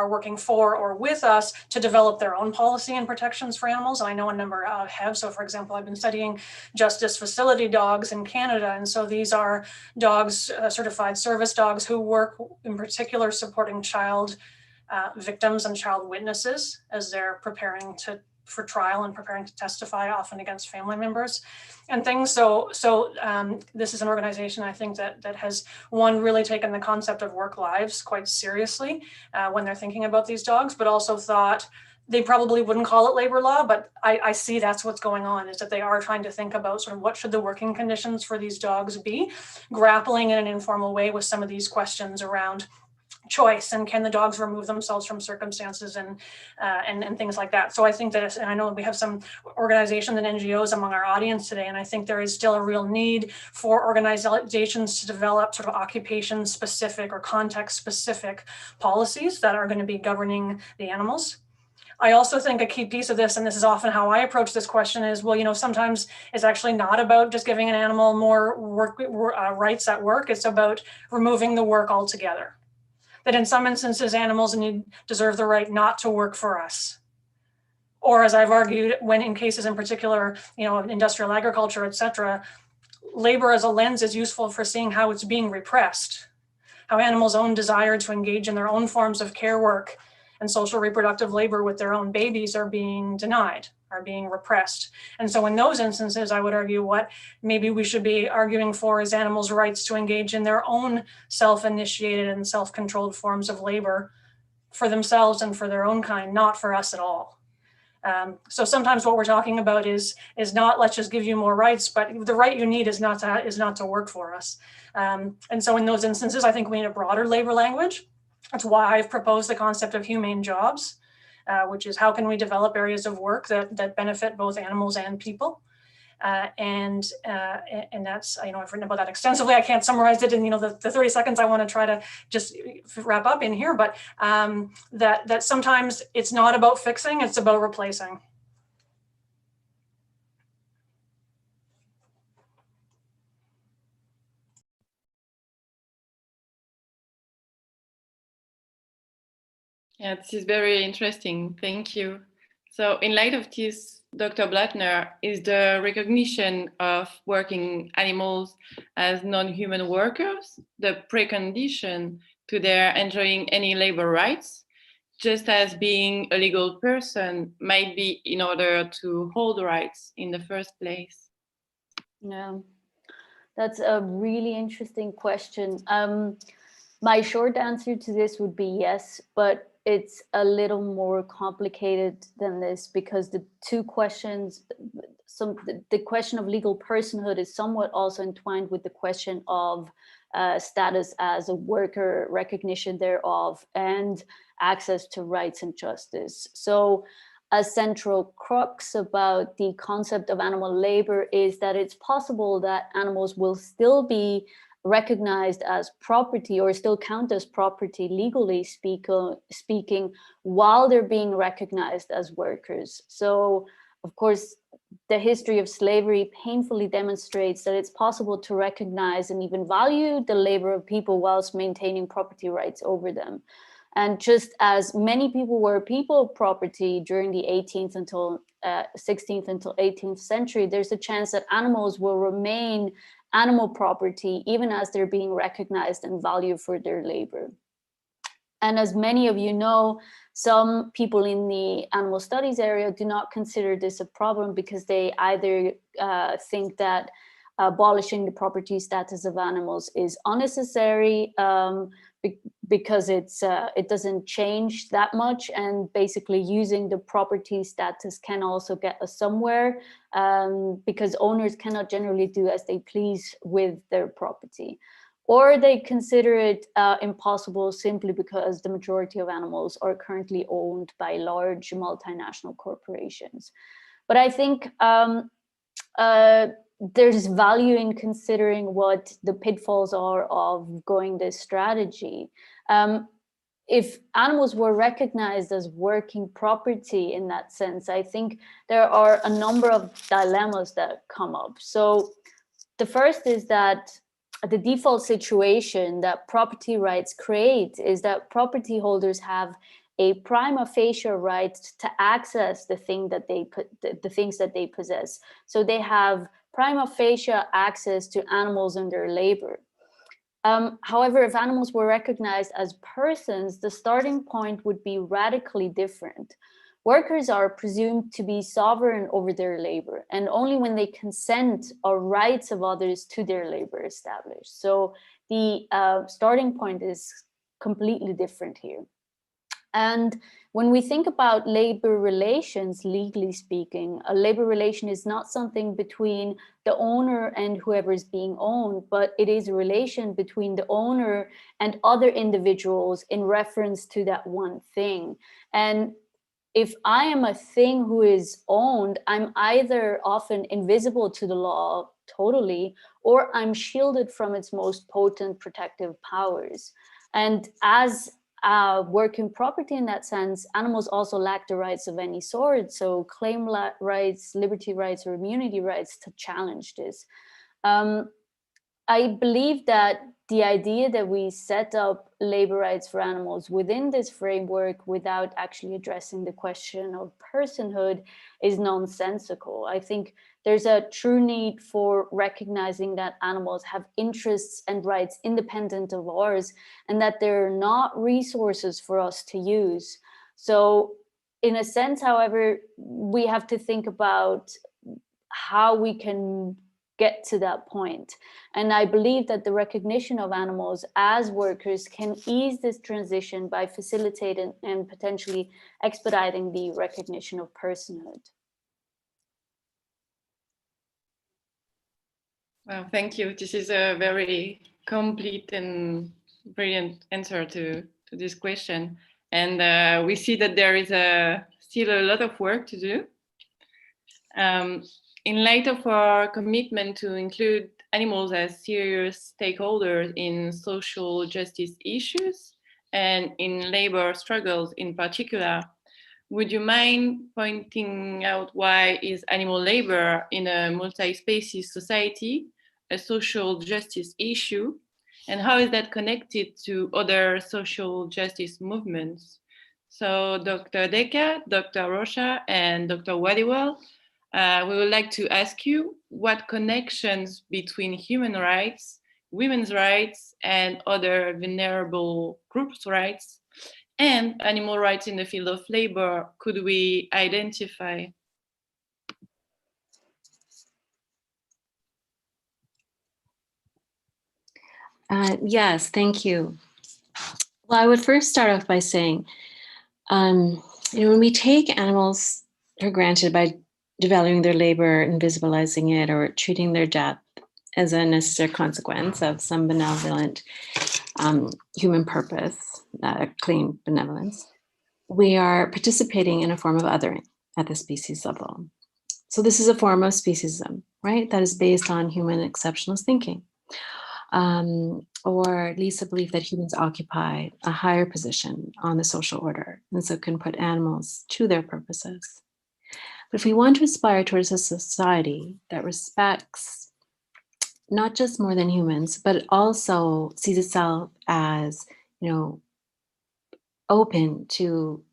working for or with us to develop their own policy and protections for animals. And I know a number have. So for example, I've been studying justice facility dogs in Canada. And so these are dogs, certified service dogs, who work in particular supporting child victims and child witnesses as they're preparing for trial and preparing to testify, often against family members and things. So this is an organization, I think, that has, one, really taken the concept of work lives quite seriously when they're thinking about these dogs, but also thought they probably wouldn't call it labor law, but I see that's what's going on, is that they are trying to think about sort of what should the working conditions for these dogs be, grappling in an informal way with some of these questions around choice, and can the dogs remove themselves from circumstances and things like that. So I think that, and I know we have some organizations and NGOs among our audience today, and I think there is still a real need for organizations to develop sort of occupation specific or context specific policies that are going to be governing the animals. I also think a key piece of this, and this is often how I approach this question, is, well, sometimes it's actually not about just giving an animal more rights at work. It's about removing the work altogether. That in some instances, animals deserve the right not to work for us. Or, as I've argued, when in cases in particular, industrial agriculture, et cetera, labor as a lens is useful for seeing how it's being repressed, how animals' own desire to engage in their own forms of care work and social reproductive labor with their own babies are being denied, are being repressed. And so in those instances, I would argue what maybe we should be arguing for is animals' rights to engage in their own self-initiated and self-controlled forms of labor for themselves and for their own kind, not for us at all. So sometimes what we're talking about is not, let's just give you more rights, but the right you need is not to work for us. And so in those instances, I think we need a broader labor language. That's why I've proposed the concept of humane jobs, which is how can we develop areas of work that benefit both animals and people. And that's, I've written about that extensively. I can't summarize it in, the 30 seconds I want to try to just wrap up in here, but that sometimes it's not about fixing, it's about replacing. Yeah, this is very interesting. Thank you. So in light of this, Dr. Blatner, is the recognition of working animals as non-human workers the precondition to their enjoying any labor rights, just as being a legal person might be in order to hold rights in the first place? Yeah, that's a really interesting question. My short answer to this would be yes, but it's a little more complicated than this, because the two questions, the question of legal personhood is somewhat also entwined with the question of status as a worker, recognition thereof, and access to rights and justice. So a central crux about the concept of animal labor is that it's possible that animals will still be recognized as property or still count as property legally speaking while they're being recognized as workers. So of course, the history of slavery painfully demonstrates that it's possible to recognize and even value the labor of people whilst maintaining property rights over them. And just as many people were people property during the 16th until 18th century, there's a chance that animals will remain animal property even as they're being recognized and valued for their labor. And as many of you know, some people in the animal studies area do not consider this a problem because they either think that abolishing the property status of animals is unnecessary because it doesn't change that much, and basically using the property status can also get us somewhere because owners cannot generally do as they please with their property. Or they consider it impossible simply because the majority of animals are currently owned by large multinational corporations. But I think there's value in considering what the pitfalls are of going this strategy. If animals were recognized as working property in that sense, I think there are a number of dilemmas that come up. So the first is that the default situation that property rights create is that property holders have a prima facie right to access the things that they possess. So they have prima facie access to animals and their labor. However, if animals were recognized as persons, the starting point would be radically different. Workers are presumed to be sovereign over their labor, and only when they consent are rights of others to their labor established. So the starting point is completely different here. And when we think about labor relations, legally speaking, a labor relation is not something between the owner and whoever is being owned, but it is a relation between the owner and other individuals in reference to that one thing. And if I am a thing who is owned, I'm either often invisible to the law totally, or I'm shielded from its most potent protective powers. And as working property in that sense, animals also lack the rights of any sort. So claim rights, liberty rights, or immunity rights to challenge this. I believe that the idea that we set up labor rights for animals within this framework without actually addressing the question of personhood is nonsensical. I think there's a true need for recognizing that animals have interests and rights independent of ours, and that they're not resources for us to use. So in a sense, however, we have to think about how we can get to that point. And I believe that the recognition of animals as workers can ease this transition by facilitating and potentially expediting the recognition of personhood. Well, thank you. This is a very complete and brilliant answer to this question. And we see that there is still a lot of work to do. In light of our commitment to include animals as serious stakeholders in social justice issues and in labor struggles in particular, would you mind pointing out why is animal labor in a multi-species society a social justice issue, and how is that connected to other social justice movements? So Dr. Decker, Dr. Rocha, and Dr. Wadiwell, we would like to ask you what connections between human rights, women's rights, and other vulnerable groups' rights and animal rights in the field of labor could we identify? Yes, thank you. Well, I would first start off by saying, when we take animals for granted by devaluing their labor, invisibilizing it, or treating their death as a necessary consequence of some benevolent human purpose, claim benevolence, we are participating in a form of othering at the species level. So this is a form of speciesism, right? That is based on human exceptionalist thinking, or at least a belief that humans occupy a higher position on the social order, and so can put animals to their purposes. But if we want to aspire towards a society that respects not just more than humans, but also sees itself as, open to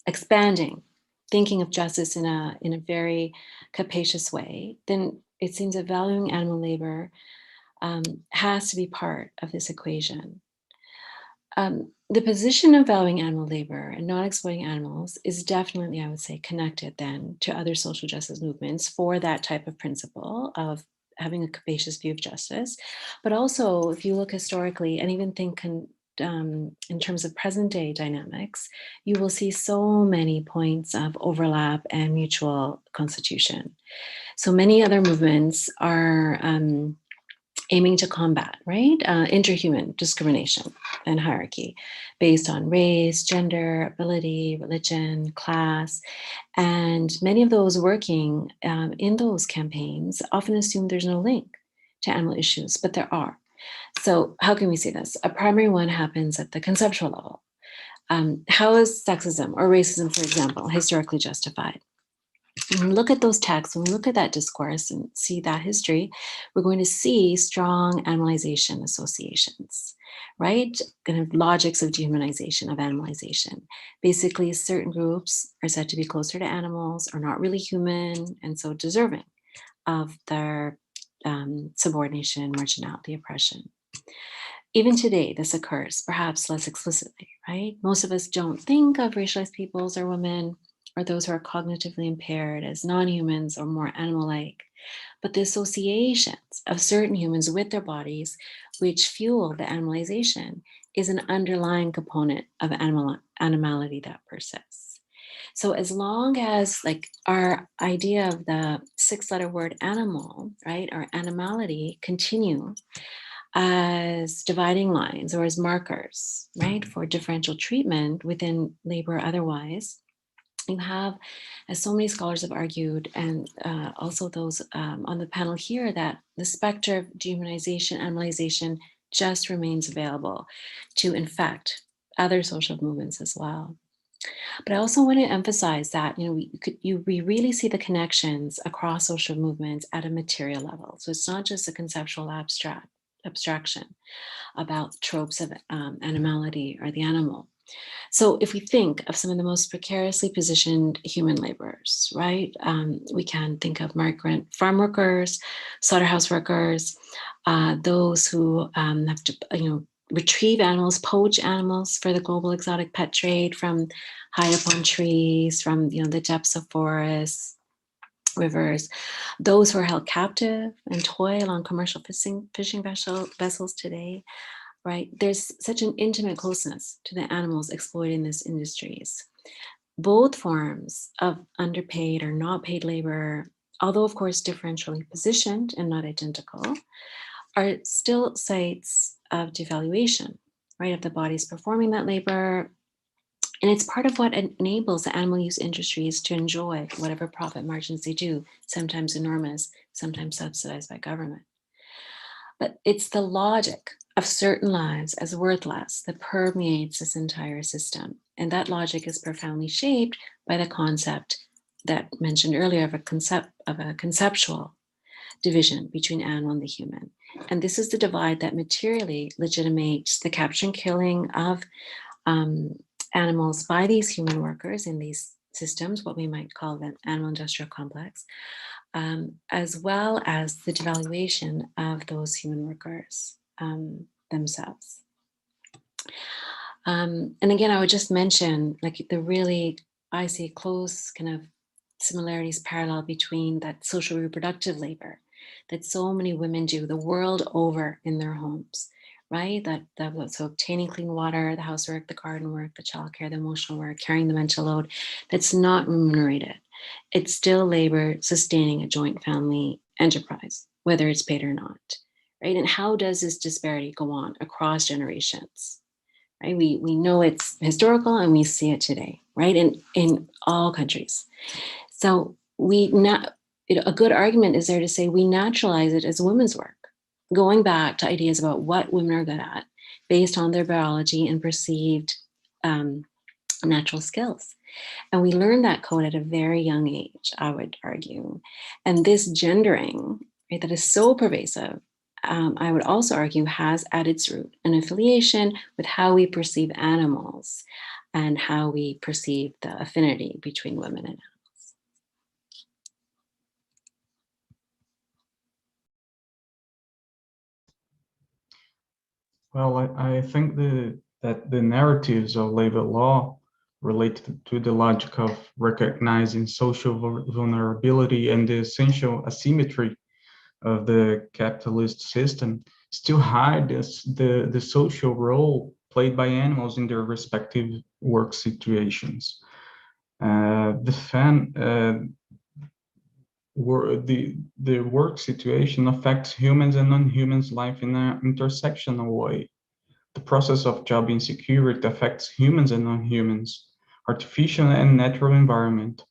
expanding, thinking of justice in a very capacious way, then it seems that valuing animal labor has to be part of this equation. The position of valuing animal labor and not exploiting animals is definitely, I would say, connected then to other social justice movements for that type of principle of having a capacious view of justice. But also, if you look historically and even think in terms of present day dynamics, you will see so many points of overlap and mutual constitution. So many other movements are aiming to combat, right? Interhuman discrimination and hierarchy based on race, gender, ability, religion, class. And many of those working in those campaigns often assume there's no link to animal issues, but there are. So how can we see this? A primary one happens at the conceptual level. How is sexism or racism, for example, historically justified? When we look at those texts, when we look at that discourse and see that history, we're going to see strong animalization associations, right? Kind of logics of dehumanization, of animalization. Basically, certain groups are said to be closer to animals, are not really human, and so deserving of their subordination, marginality, oppression. Even today, this occurs, perhaps less explicitly, right? Most of us don't think of racialized peoples or women or those who are cognitively impaired as non-humans or more animal-like. But the associations of certain humans with their bodies, which fuel the animalization, is an underlying component of animality that persists. So as long as our idea of the 6-letter word animal, right, or animality continue as dividing lines or as markers, right, for differential treatment within labor or otherwise, you have, as so many scholars have argued, and also those on the panel here, that the specter of dehumanization, animalization just remains available to infect other social movements as well. But I also want to emphasize that we really see the connections across social movements at a material level. So it's not just a conceptual abstraction about tropes of animality or the animal. So if we think of some of the most precariously positioned human laborers, right? We can think of migrant farm workers, slaughterhouse workers, those who have to, retrieve animals, poach animals for the global exotic pet trade from high up on trees, from the depths of forests, rivers, those who are held captive and toil on commercial fishing vessels today. Right, there's such an intimate closeness to the animals exploited in these industries. Both forms of underpaid or not paid labor, although of course differentially positioned and not identical, are still sites of devaluation, right, of the bodies performing that labor. And it's part of what enables the animal use industries to enjoy whatever profit margins they do, sometimes enormous, sometimes subsidized by government. But it's the logic of certain lives as worth less that permeates this entire system. And that logic is profoundly shaped by the concept that mentioned earlier of a conceptual division between animal and the human. And this is the divide that materially legitimates the capture and killing of animals by these human workers in these systems, what we might call the animal industrial complex, as well as the devaluation of those human workers themselves. And again, I would just mention the really, I see close kind of similarities, parallel between that social reproductive labor that so many women do the world over in their homes, right? So obtaining clean water, the housework, the garden work, the childcare, the emotional work, carrying the mental load, that's not remunerated. It's still labor sustaining a joint family enterprise, whether it's paid or not, right? And how does this disparity go on across generations, right? We know it's historical and we see it today, right? In all countries. So a good argument is there to say we naturalize it as women's work, going back to ideas about what women are good at based on their biology and perceived natural skills. And we learn that code at a very young age, I would argue. And this gendering, right, that is so pervasive, I would also argue has at its root an affiliation with how we perceive animals and how we perceive the affinity between women and animals. Well, I think that the narratives of labor law related to the logic of recognizing social vulnerability and the essential asymmetry of the capitalist system still hide the social role played by animals in their respective work situations. The work situation affects humans and non-humans' life in an intersectional way. The process of job insecurity affects humans and non-humans, artificial and natural environment,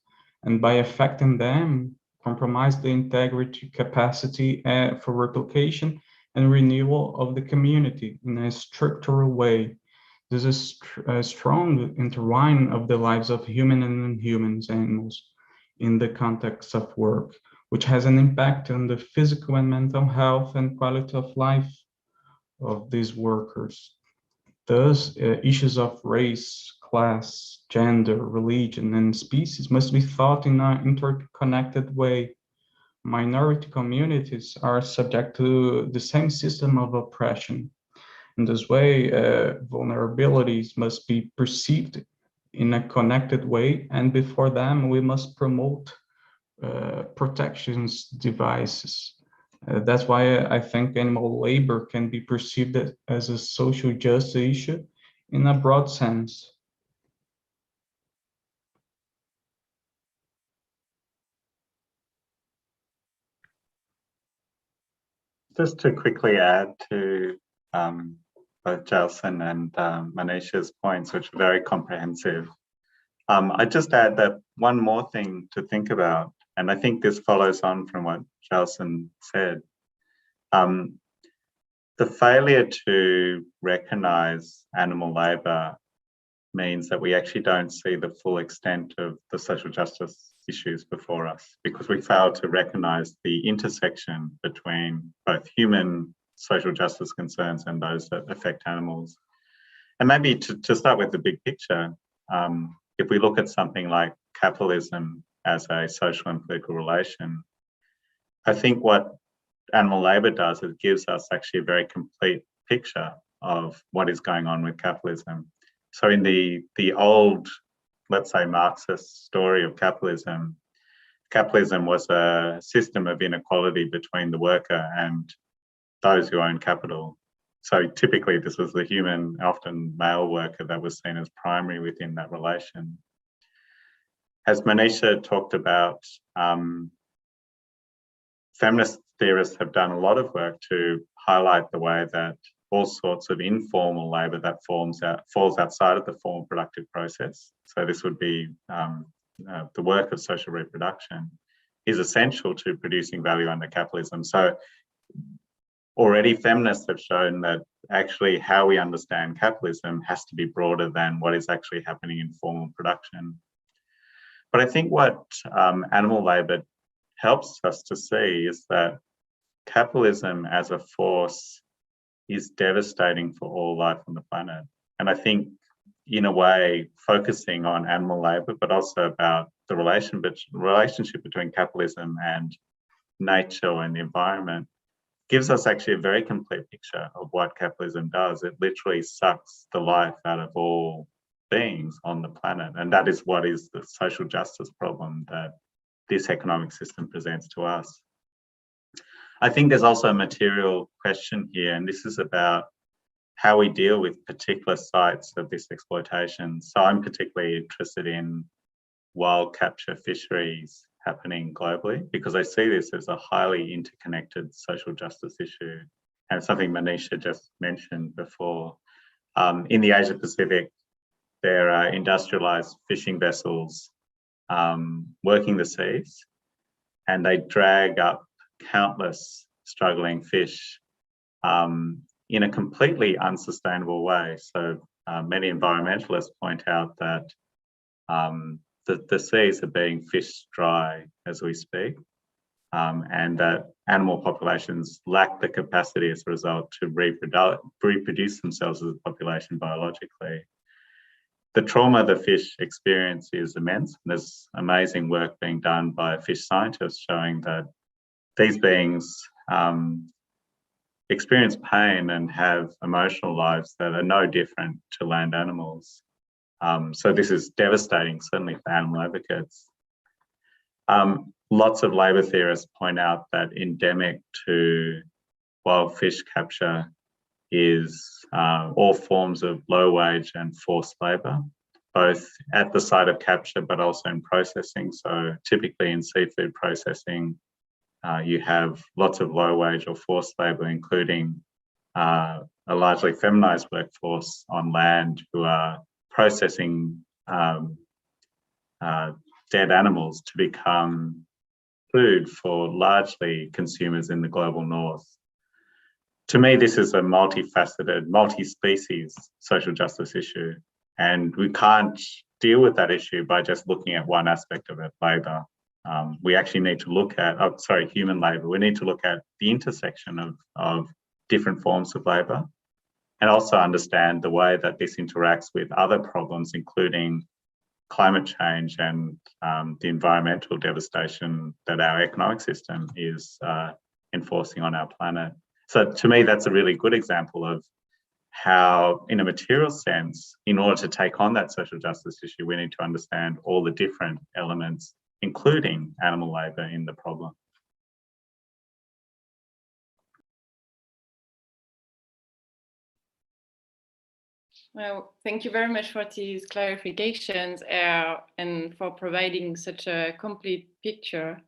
and by affecting them, compromise the integrity, capacity for replication and renewal of the community in a structural way. This is a strong intertwine of the lives of human and non-humans animals in the context of work, which has an impact on the physical and mental health and quality of life of these workers. Thus, issues of race, class, gender, religion, and species must be thought in an interconnected way. Minority communities are subject to the same system of oppression. In this way, vulnerabilities must be perceived in a connected way, and before them, we must promote protections devices. That's why I think animal labor can be perceived as a social justice issue in a broad sense. Just to quickly add to both Jason and Manisha's points, which are very comprehensive. I just add that one more thing to think about, and I think this follows on from what Jason said. The failure to recognize animal labor means that we actually don't see the full extent of the social justice issues before us, because we fail to recognize the intersection between both human social justice concerns and those that affect animals. And maybe to start with the big picture, if we look at something like capitalism as a social and political relation, I think what animal labor does, it gives us actually a very complete picture of what is going on with capitalism. So in the old, let's say, Marxist story of capitalism, capitalism was a system of inequality between the worker and those who own capital. So typically this was the human, often male worker that was seen as primary within that relation. As Manisha talked about, feminist theorists have done a lot of work to highlight the way that all sorts of informal labour that falls outside of the formal productive process. So this would be the work of social reproduction is essential to producing value under capitalism. So already feminists have shown that actually how we understand capitalism has to be broader than what is actually happening in formal production. But I think what animal labour helps us to see is that capitalism as a force is devastating for all life on the planet. And I think, in a way, focusing on animal labour, but also about the relationship between capitalism and nature and the environment, gives us actually a very complete picture of what capitalism does. It literally sucks the life out of all beings on the planet. And that is what is the social justice problem that this economic system presents to us. I think there's also a material question here, and this is about how we deal with particular sites of this exploitation. So I'm particularly interested in wild capture fisheries happening globally, because I see this as a highly interconnected social justice issue, and something Manisha just mentioned before. In the Asia Pacific, there are industrialized fishing vessels working the seas, and they drag up countless struggling fish in a completely unsustainable way. So many environmentalists point out that the seas are being fished dry as we speak, and that animal populations lack the capacity as a result to reproduce themselves as a population biologically. The trauma the fish experience is immense. There's amazing work being done by fish scientists showing that these beings experience pain and have emotional lives that are no different to land animals. So this is devastating, certainly for animal advocates. Lots of labour theorists point out that endemic to wild fish capture is all forms of low wage and forced labour, both at the site of capture but also in processing. So typically in seafood processing, you have lots of low wage or forced labour, including a largely feminised workforce on land who are processing dead animals to become food for largely consumers in the global north. To me, this is a multifaceted, multi-species social justice issue, and we can't deal with that issue by just looking at one aspect of it, labour. We actually need to look at, human labour. We need to look at the intersection of different forms of labour, and also understand the way that this interacts with other problems, including climate change and the environmental devastation that our economic system is enforcing on our planet. So to me, that's a really good example of how, in a material sense, in order to take on that social justice issue, we need to understand all the different elements, including animal labour, in the problem. Well, thank you very much for these clarifications and for providing such a complete picture.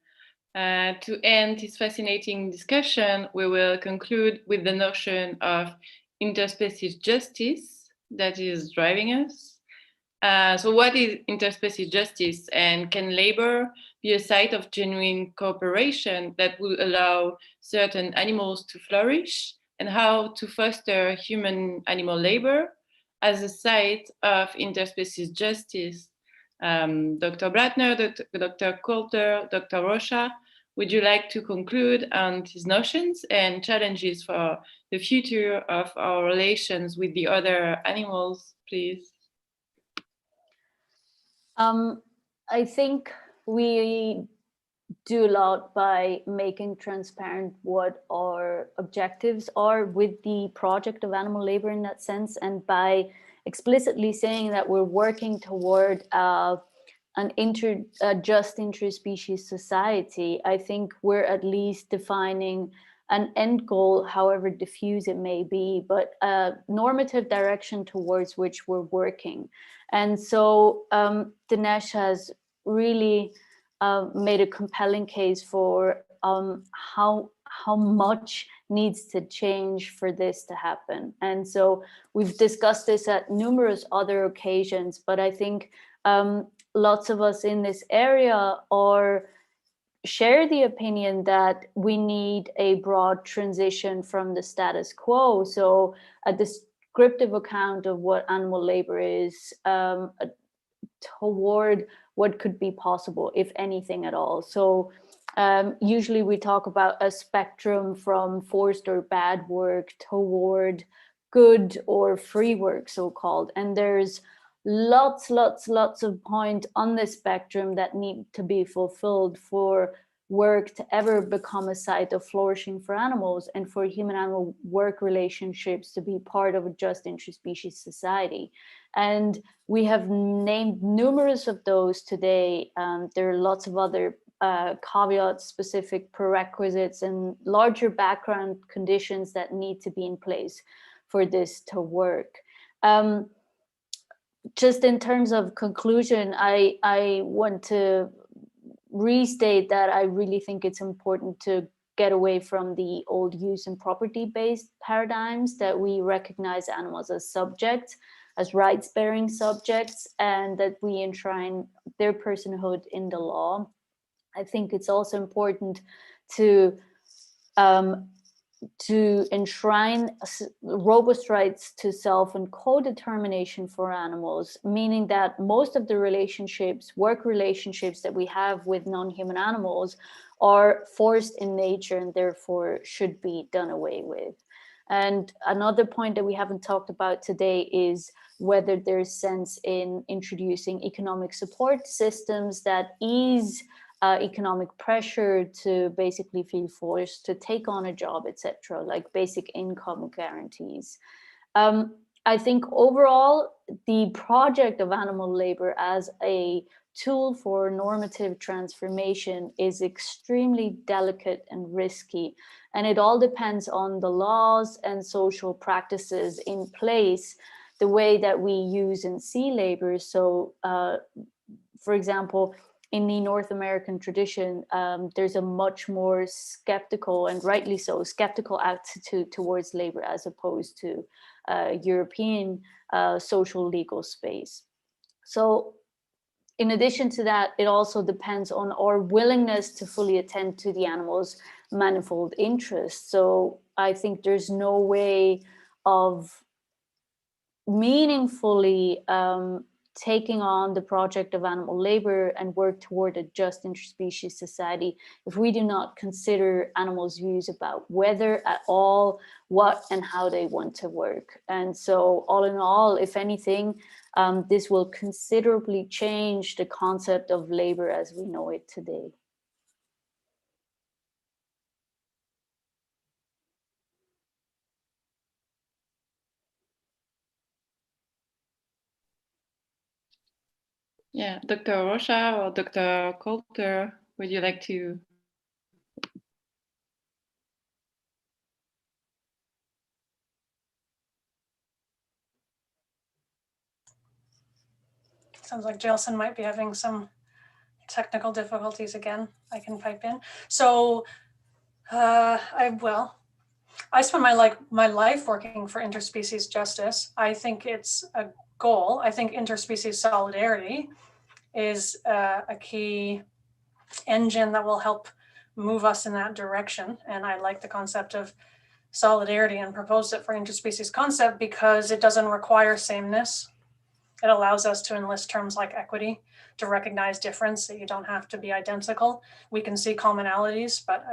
To end this fascinating discussion, we will conclude with the notion of interspecies justice that is driving us. So what is interspecies justice, and can labor be a site of genuine cooperation that will allow certain animals to flourish, and how to foster human-animal labor as a site of interspecies justice? Dr. Blatner, Dr. Coulter, Dr. Rocha, would you like to conclude on these notions and challenges for the future of our relations with the other animals, please? I think we do a lot by making transparent what our objectives are with the project of animal labor in that sense, and by explicitly saying that we're working toward a just interspecies society. I think we're at least defining an end goal, however diffuse it may be, but a normative direction towards which we're working. And so Dinesh has really made a compelling case for how much needs to change for this to happen. And so we've discussed this at numerous other occasions, but I think lots of us in this area share the opinion that we need a broad transition from the status quo. So a descriptive account of what animal labor is toward what could be possible, if anything at all. So usually we talk about a spectrum from forced or bad work toward good or free work, so-called. And there's lots of points on this spectrum that need to be fulfilled for work to ever become a site of flourishing for animals, and for human-animal work relationships to be part of a just interspecies society. And we have named numerous of those today. There are lots of other caveats, specific prerequisites, and larger background conditions that need to be in place for this to work. Just in terms of conclusion, I want to restate that I really think it's important to get away from the old use and property-based paradigms, that we recognize animals as subjects, as rights-bearing subjects, and that we enshrine their personhood in the law. I think it's also important to enshrine robust rights to self and co-determination for animals, meaning that most of the relationships, work relationships that we have with non-human animals are forced in nature and therefore should be done away with. And another point that we haven't talked about today is whether there's sense in introducing economic support systems that ease economic pressure to basically feel forced to take on a job, etc., like basic income guarantees. I think overall, the project of animal labor as a tool for normative transformation is extremely delicate and risky. And it all depends on the laws and social practices in place, the way that we use and see labor. So, for example, in the North American tradition, there's a much more skeptical, and rightly so, skeptical attitude towards labor as opposed to European social legal space. So in addition to that, it also depends on our willingness to fully attend to the animal's manifold interests. So I think there's no way of meaningfully taking on the project of animal labor and work toward a just interspecies society if we do not consider animals' views about whether at all, what and how they want to work. And so all in all, if anything, this will considerably change the concept of labor as we know it today. Yeah, Dr. Rocha or Dr. Coulter, would you like to? Sounds like Jailson might be having some technical difficulties again. I can pipe in. So I spent my life working for interspecies justice. I think it's a goal. I think interspecies solidarity is a key engine that will help move us in that direction. And I like the concept of solidarity and proposed it for interspecies concept because it doesn't require sameness. It allows us to enlist terms like equity to recognize difference, that you don't have to be identical. We can see commonalities, but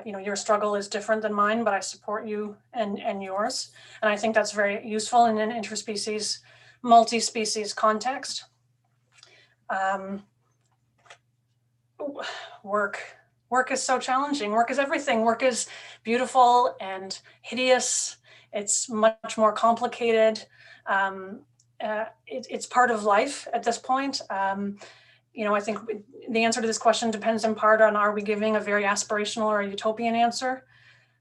your struggle is different than mine, but I support you and yours. And I think that's very useful in an interspecies, multi-species context. Work is so challenging. Work is everything. Work is beautiful and hideous. It's much more complicated. It's part of life at this point. I think the answer to this question depends in part on, are we giving a very aspirational or a utopian answer?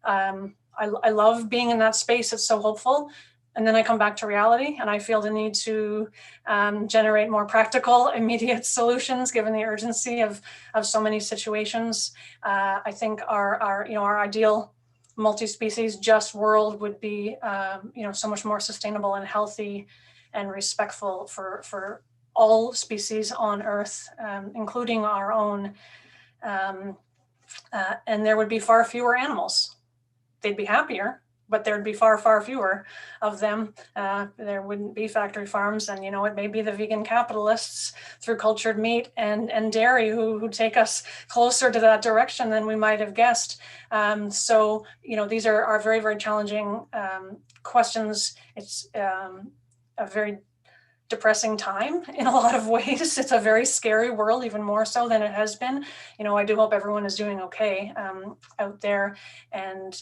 I love being in that space. It's so hopeful. And then I come back to reality and I feel the need to generate more practical, immediate solutions given the urgency of so many situations. I think our ideal multi-species just world would be so much more sustainable and healthy and respectful for all species on Earth, including our own. And there would be far fewer animals. They'd be happier, but there'd be far, far fewer of them. There wouldn't be factory farms, and it may be the vegan capitalists through cultured meat and dairy who take us closer to that direction than we might have guessed. So these are very, very challenging questions. It's a very depressing time in a lot of ways. It's a very scary world, even more so than it has been. I do hope everyone is doing okay out there, and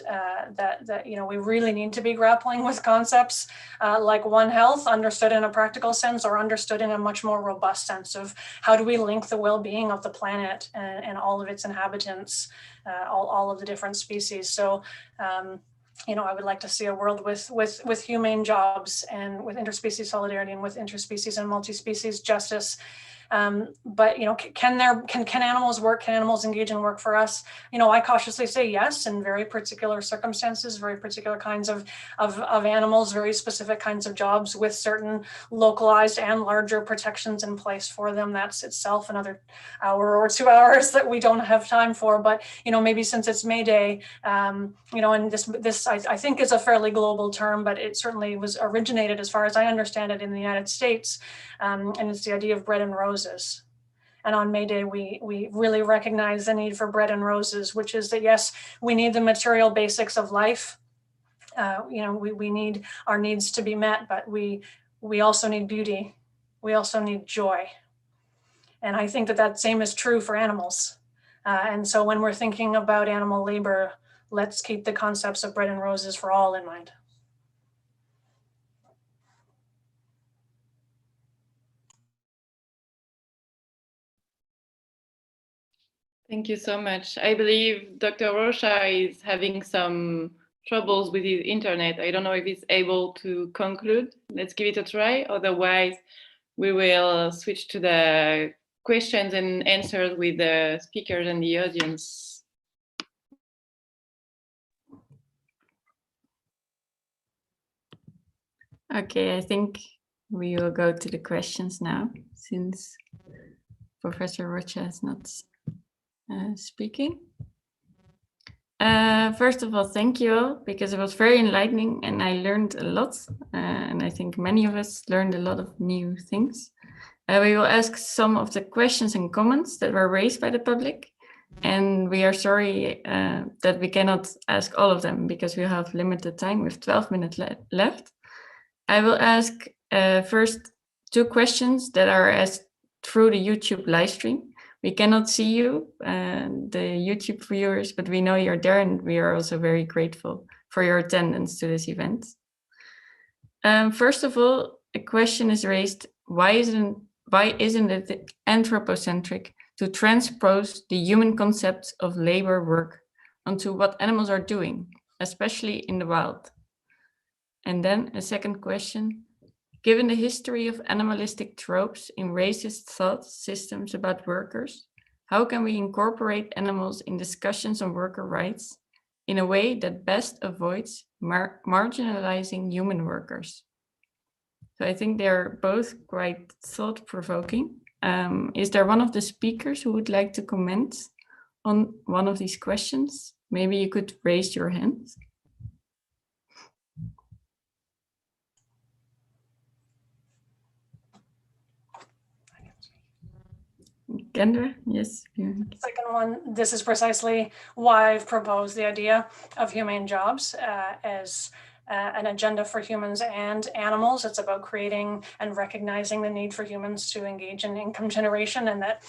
that we really need to be grappling with concepts like One Health, understood in a practical sense or understood in a much more robust sense of how do we link the well-being of the planet and all of its inhabitants, all of the different species. So I would like to see a world with humane jobs and with interspecies solidarity and with interspecies and multi-species justice. But can animals work? Can animals engage in work for us? I cautiously say yes, in very particular circumstances, very particular kinds of animals, very specific kinds of jobs with certain localized and larger protections in place for them. That's itself another hour or 2 hours that we don't have time for. But maybe since it's May Day, and this I think is a fairly global term, but it certainly was originated, as far as I understand it, in the United States, and it's the idea of bread and roses. And on May Day, we really recognize the need for bread and roses, which is that, yes, we need the material basics of life. We need our needs to be met, but we also need beauty. We also need joy. And I think that same is true for animals. And so when we're thinking about animal labor, let's keep the concepts of bread and roses for all in mind. Thank you so much. I believe Dr. Rocha is having some troubles with his internet. I don't know if he's able to conclude. Let's give it a try. Otherwise, we will switch to the questions and answers with the speakers and the audience. Okay, I think we will go to the questions now, since Professor Rocha is not speaking. First of all, thank you all, because it was very enlightening and I learned a lot. And I think many of us learned a lot of new things. We will ask some of the questions and comments that were raised by the public. And we are sorry that we cannot ask all of them because we have limited time with 12 minutes left. I will ask first 2 questions that are asked through the YouTube live stream. We cannot see you, the YouTube viewers, but we know you're there and we are also very grateful for your attendance to this event. First of all, a question is raised, why isn't it anthropocentric to transpose the human concepts of labor work onto what animals are doing, especially in the wild? And then a second question, given the history of animalistic tropes in racist thought systems about workers, how can we incorporate animals in discussions on worker rights in a way that best avoids marginalizing human workers? So I think they're both quite thought-provoking. Is there one of the speakers who would like to comment on one of these questions? Maybe you could raise your hand. Kendra, yes. Second one, this is precisely why I've proposed the idea of humane jobs as an agenda for humans and animals. It's about creating and recognizing the need for humans to engage in income generation, and that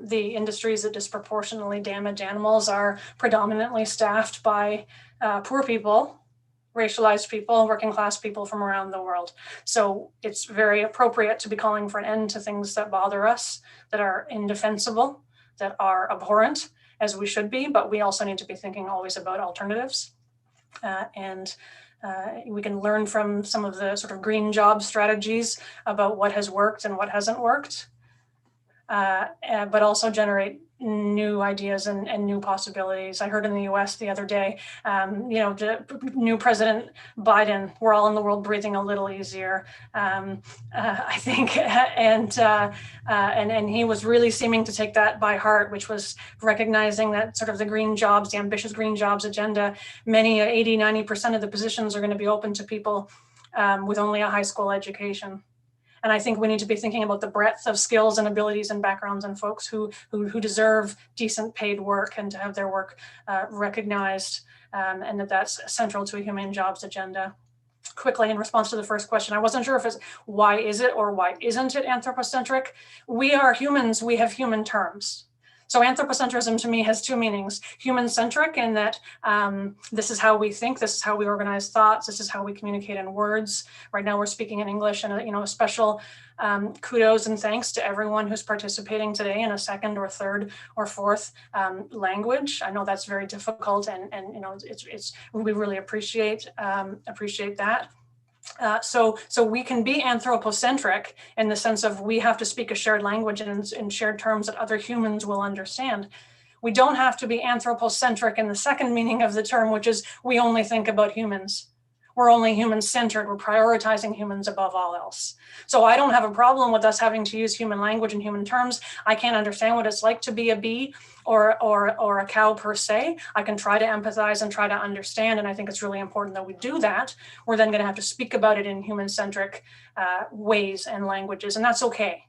the industries that disproportionately damage animals are predominantly staffed by poor people, racialized people, working class people from around the world. So it's very appropriate to be calling for an end to things that bother us, that are indefensible, that are abhorrent, as we should be, but we also need to be thinking always about alternatives. We can learn from some of the sort of green job strategies about what has worked and what hasn't worked, but also generate new ideas and new possibilities. I heard in the US the other day, the new President Biden, we're all in the world breathing a little easier, I think, and he was really seeming to take that by heart, which was recognizing that sort of the green jobs, the ambitious green jobs agenda, many 80–90% of the positions are going to be open to people with only a high school education. And I think we need to be thinking about the breadth of skills and abilities and backgrounds and folks who deserve decent paid work and to have their work recognized, and that's central to a humane jobs agenda. Quickly, in response to the first question, I wasn't sure if it's why is it or why isn't it anthropocentric? We are humans, we have human terms. So anthropocentrism to me has two meanings: human-centric, in that this is how we think, this is how we organize thoughts, this is how we communicate in words. Right now we're speaking in English, and a special kudos and thanks to everyone who's participating today in a second or third or fourth language. I know that's very difficult, and we really appreciate that. So we can be anthropocentric in the sense of we have to speak a shared language in shared terms that other humans will understand. We don't have to be anthropocentric in the second meaning of the term, which is we only think about humans. We're only human-centered. We're prioritizing humans above all else. So I don't have a problem with us having to use human language and human terms. I can't understand what it's like to be a bee or a cow per se. I can try to empathize and try to understand, and I think it's really important that we do that. We're then going to have to speak about it in human-centric ways and languages, and that's okay.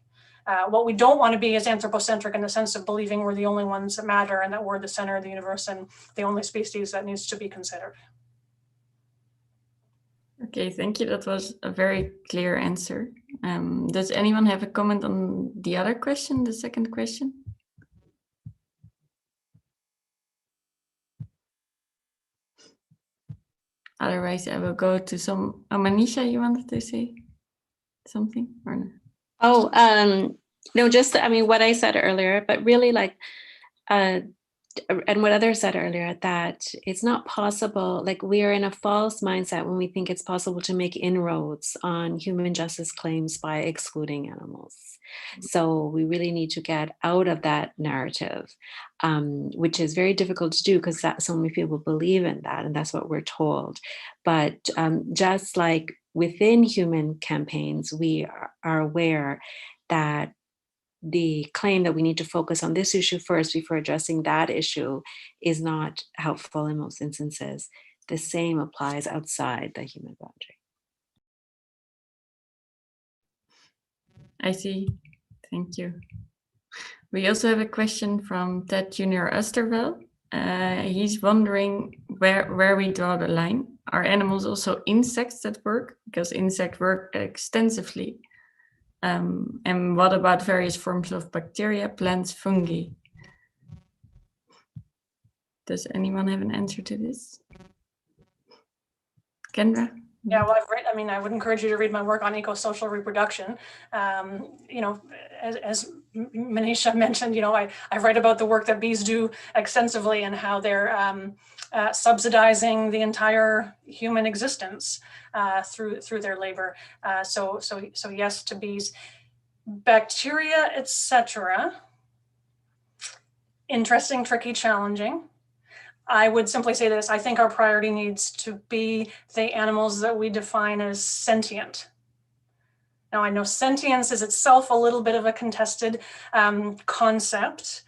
What we don't want to be is anthropocentric in the sense of believing we're the only ones that matter and that we're the center of the universe and the only species that needs to be considered. Okay, thank you. That was a very clear answer. Does anyone have a comment on the other question, the second question? Otherwise, I will go to some. Oh, Manisha, you wanted to say something or no? Oh, no, just, I mean, what I said earlier, but really like, and what others said earlier, that it's not possible, like we are in a false mindset when we think it's possible to make inroads on human justice claims by excluding animals. So we really need to get out of that narrative, which is very difficult to do because so many people believe in that, and that's what we're told. But just like within human campaigns, we are aware that the claim that we need to focus on this issue first before addressing that issue is not helpful in most instances. The same applies outside the human boundary. I see. Thank you. We also have a question from Ted Junior Osterwell. He's wondering where we draw the line. Are animals also insects that work? Because insects work extensively. And what about various forms of bacteria, plants, fungi? Does anyone have an answer to this? Kendra? Yeah, well, I would encourage you to read my work on ecosocial reproduction. As Manisha mentioned, I write about the work that bees do extensively and how they're subsidizing the entire human existence through their labor. So yes to bees. Bacteria, etc. Interesting, tricky, challenging. I would simply say this: I think our priority needs to be the animals that we define as sentient. Now, I know sentience is itself a little bit of a contested concept,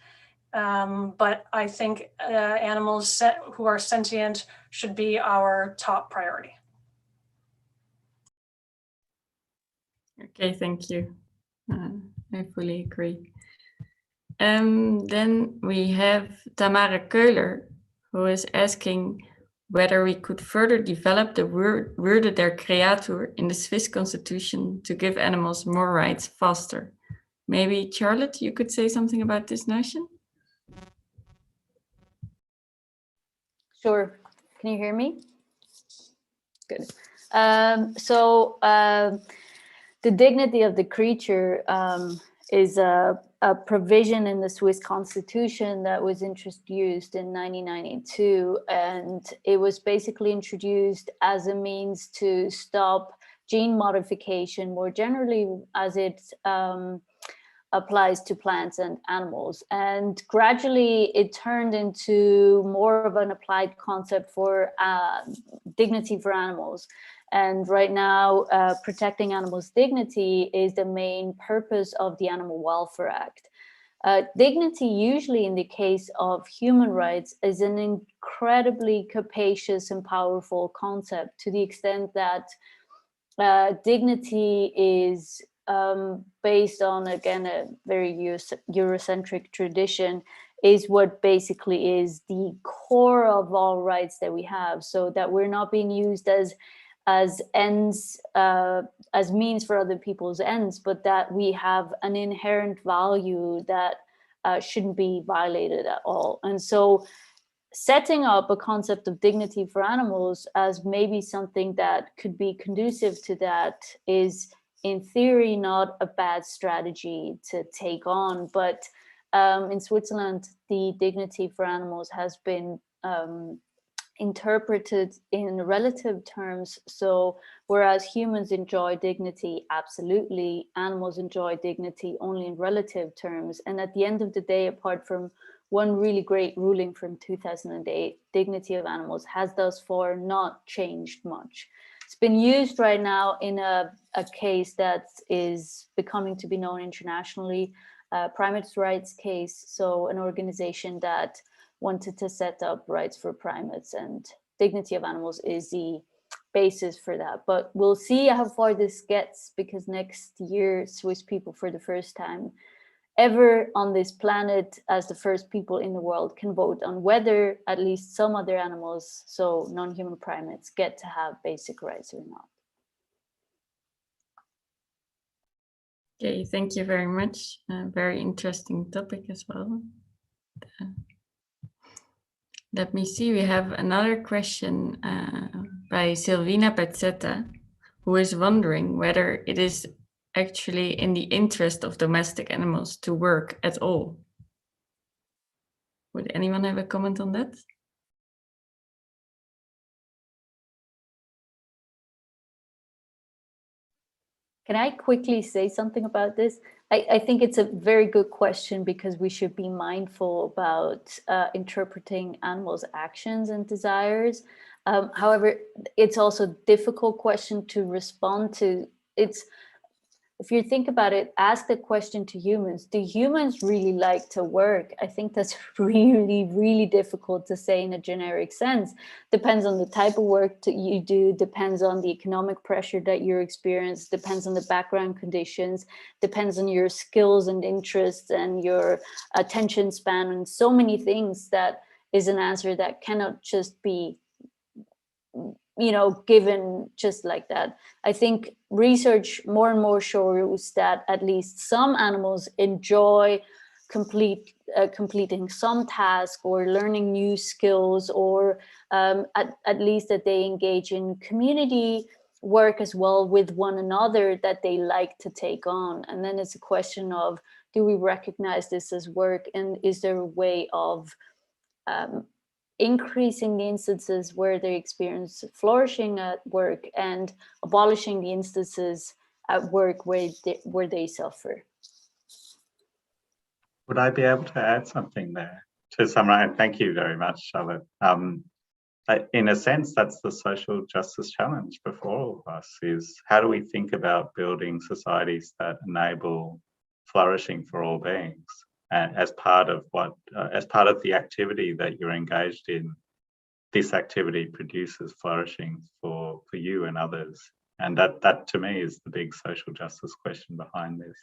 but I think animals who are sentient should be our top priority. Okay, thank you. I fully agree. Then we have Tamara Keuler, who is asking whether we could further develop the Würde der Creator in the Swiss Constitution to give animals more rights faster. Maybe Charlotte, you could say something about this notion? Sure. Can you hear me? Good. The dignity of the creature is a provision in the Swiss Constitution that was introduced in 1992, and it was basically introduced as a means to stop gene modification more generally as it applies to plants and animals. And gradually it turned into more of an applied concept for dignity for animals. And right now, protecting animals' dignity is the main purpose of the Animal Welfare Act. Dignity, usually in the case of human rights, is an incredibly capacious and powerful concept, to the extent that dignity is based on, again, a very Eurocentric tradition, is what basically is the core of all rights that we have, so that we're not being used as ends, as means for other people's ends, but that we have an inherent value that shouldn't be violated at all. And so setting up a concept of dignity for animals as maybe something that could be conducive to that is in theory not a bad strategy to take on. But in Switzerland, the dignity for animals has been interpreted in relative terms. So whereas humans enjoy dignity, absolutely, animals enjoy dignity only in relative terms. And at the end of the day, apart from one really great ruling from 2008, dignity of animals has thus far not changed much. It's been used right now in a case that is becoming to be known internationally, primates rights case. So an organization that wanted to set up rights for primates, and dignity of animals is the basis for that. But we'll see how far this gets, because next year Swiss people, for the first time ever on this planet, as the first people in the world, can vote on whether at least some other animals, so non-human primates, get to have basic rights or not. Okay, thank you very much. Very interesting topic as well. Let me see, we have another question by Silvina Pezzetta, who is wondering whether it is actually in the interest of domestic animals to work at all. Would anyone have a comment on that? Can I quickly say something about this? I think it's a very good question, because we should be mindful about interpreting animals' actions and desires. However, it's also a difficult question to respond to. If you think about it, ask the question to humans. Do humans really like to work? I think that's really, really difficult to say in a generic sense. Depends on the type of work that you do, depends on the economic pressure that you experience, depends on the background conditions, depends on your skills and interests and your attention span, and so many things that is an answer that cannot just be given just like that. I think research more and more shows that at least some animals enjoy completing some task or learning new skills, or at least that they engage in community work as well with one another that they like to take on. And then it's a question of, do we recognize this as work, and is there a way of increasing the instances where they experience flourishing at work and abolishing the instances at work where they suffer. Would I be able to add something there to summarize? Thank you very much, Charlotte. In a sense, that's the social justice challenge before all of us, is how do we think about building societies that enable flourishing for all beings? As part of the activity that you're engaged in, this activity produces flourishing for you and others. And that to me is the big social justice question behind this.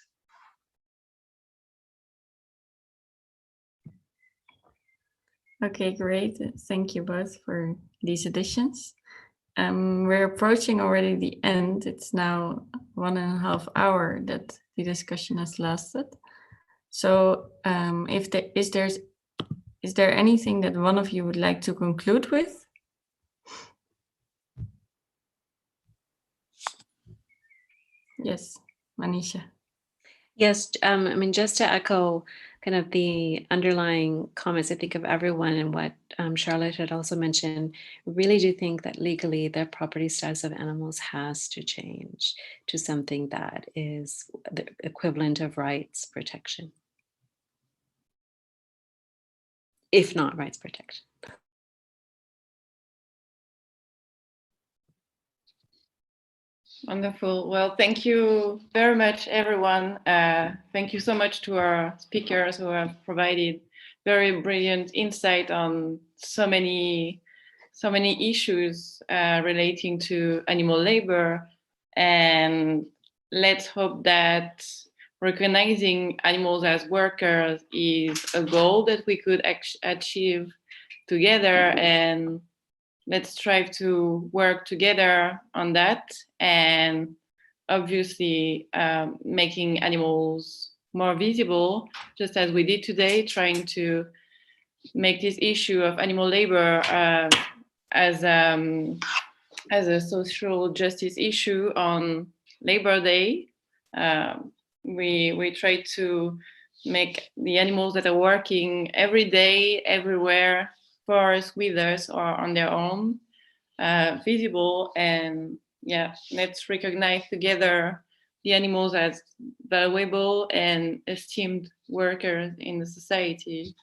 Okay, great. Thank you both for these additions. We're approaching already the end. It's now 1.5 hours that the discussion has lasted. So is there anything that one of you would like to conclude with? Yes, Manisha. Yes, just to echo kind of the underlying comments, I think, of everyone, and what Charlotte had also mentioned, really do think that legally the property status of animals has to change to something that is the equivalent of rights protection, if not rights protection. Wonderful. Well, thank you very much, everyone. Thank you so much to our speakers who have provided very brilliant insight on so many issues relating to animal labor. And let's hope that recognizing animals as workers is a goal that we could achieve together, and let's strive to work together on that, and obviously making animals more visible, just as we did today, trying to make this issue of animal labor as a social justice issue on Labor Day. We try to make the animals that are working every day, everywhere, for us, with us, or on their own, visible. And yeah, let's recognize together the animals as valuable and esteemed workers in the society.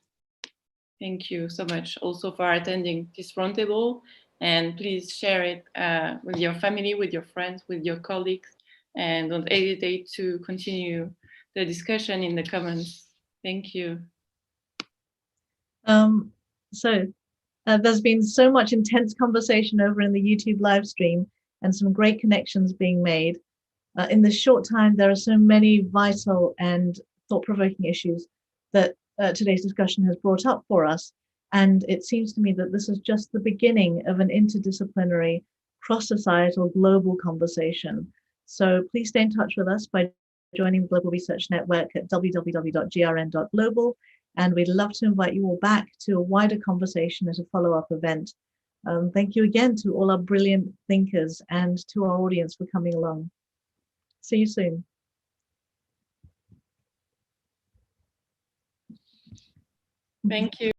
Thank you so much also for attending this roundtable, and please share it with your family, with your friends, with your colleagues, and don't hesitate to continue the discussion in the comments. Thank you. There's been so much intense conversation over in the YouTube live stream and some great connections being made. In this short time, there are so many vital and thought-provoking issues that today's discussion has brought up for us. And it seems to me that this is just the beginning of an interdisciplinary, cross-societal, global conversation. So please stay in touch with us by joining the Global Research Network at www.grn.global. And we'd love to invite you all back to a wider conversation at a follow-up event. Thank you again to all our brilliant thinkers and to our audience for coming along. See you soon. Thank you.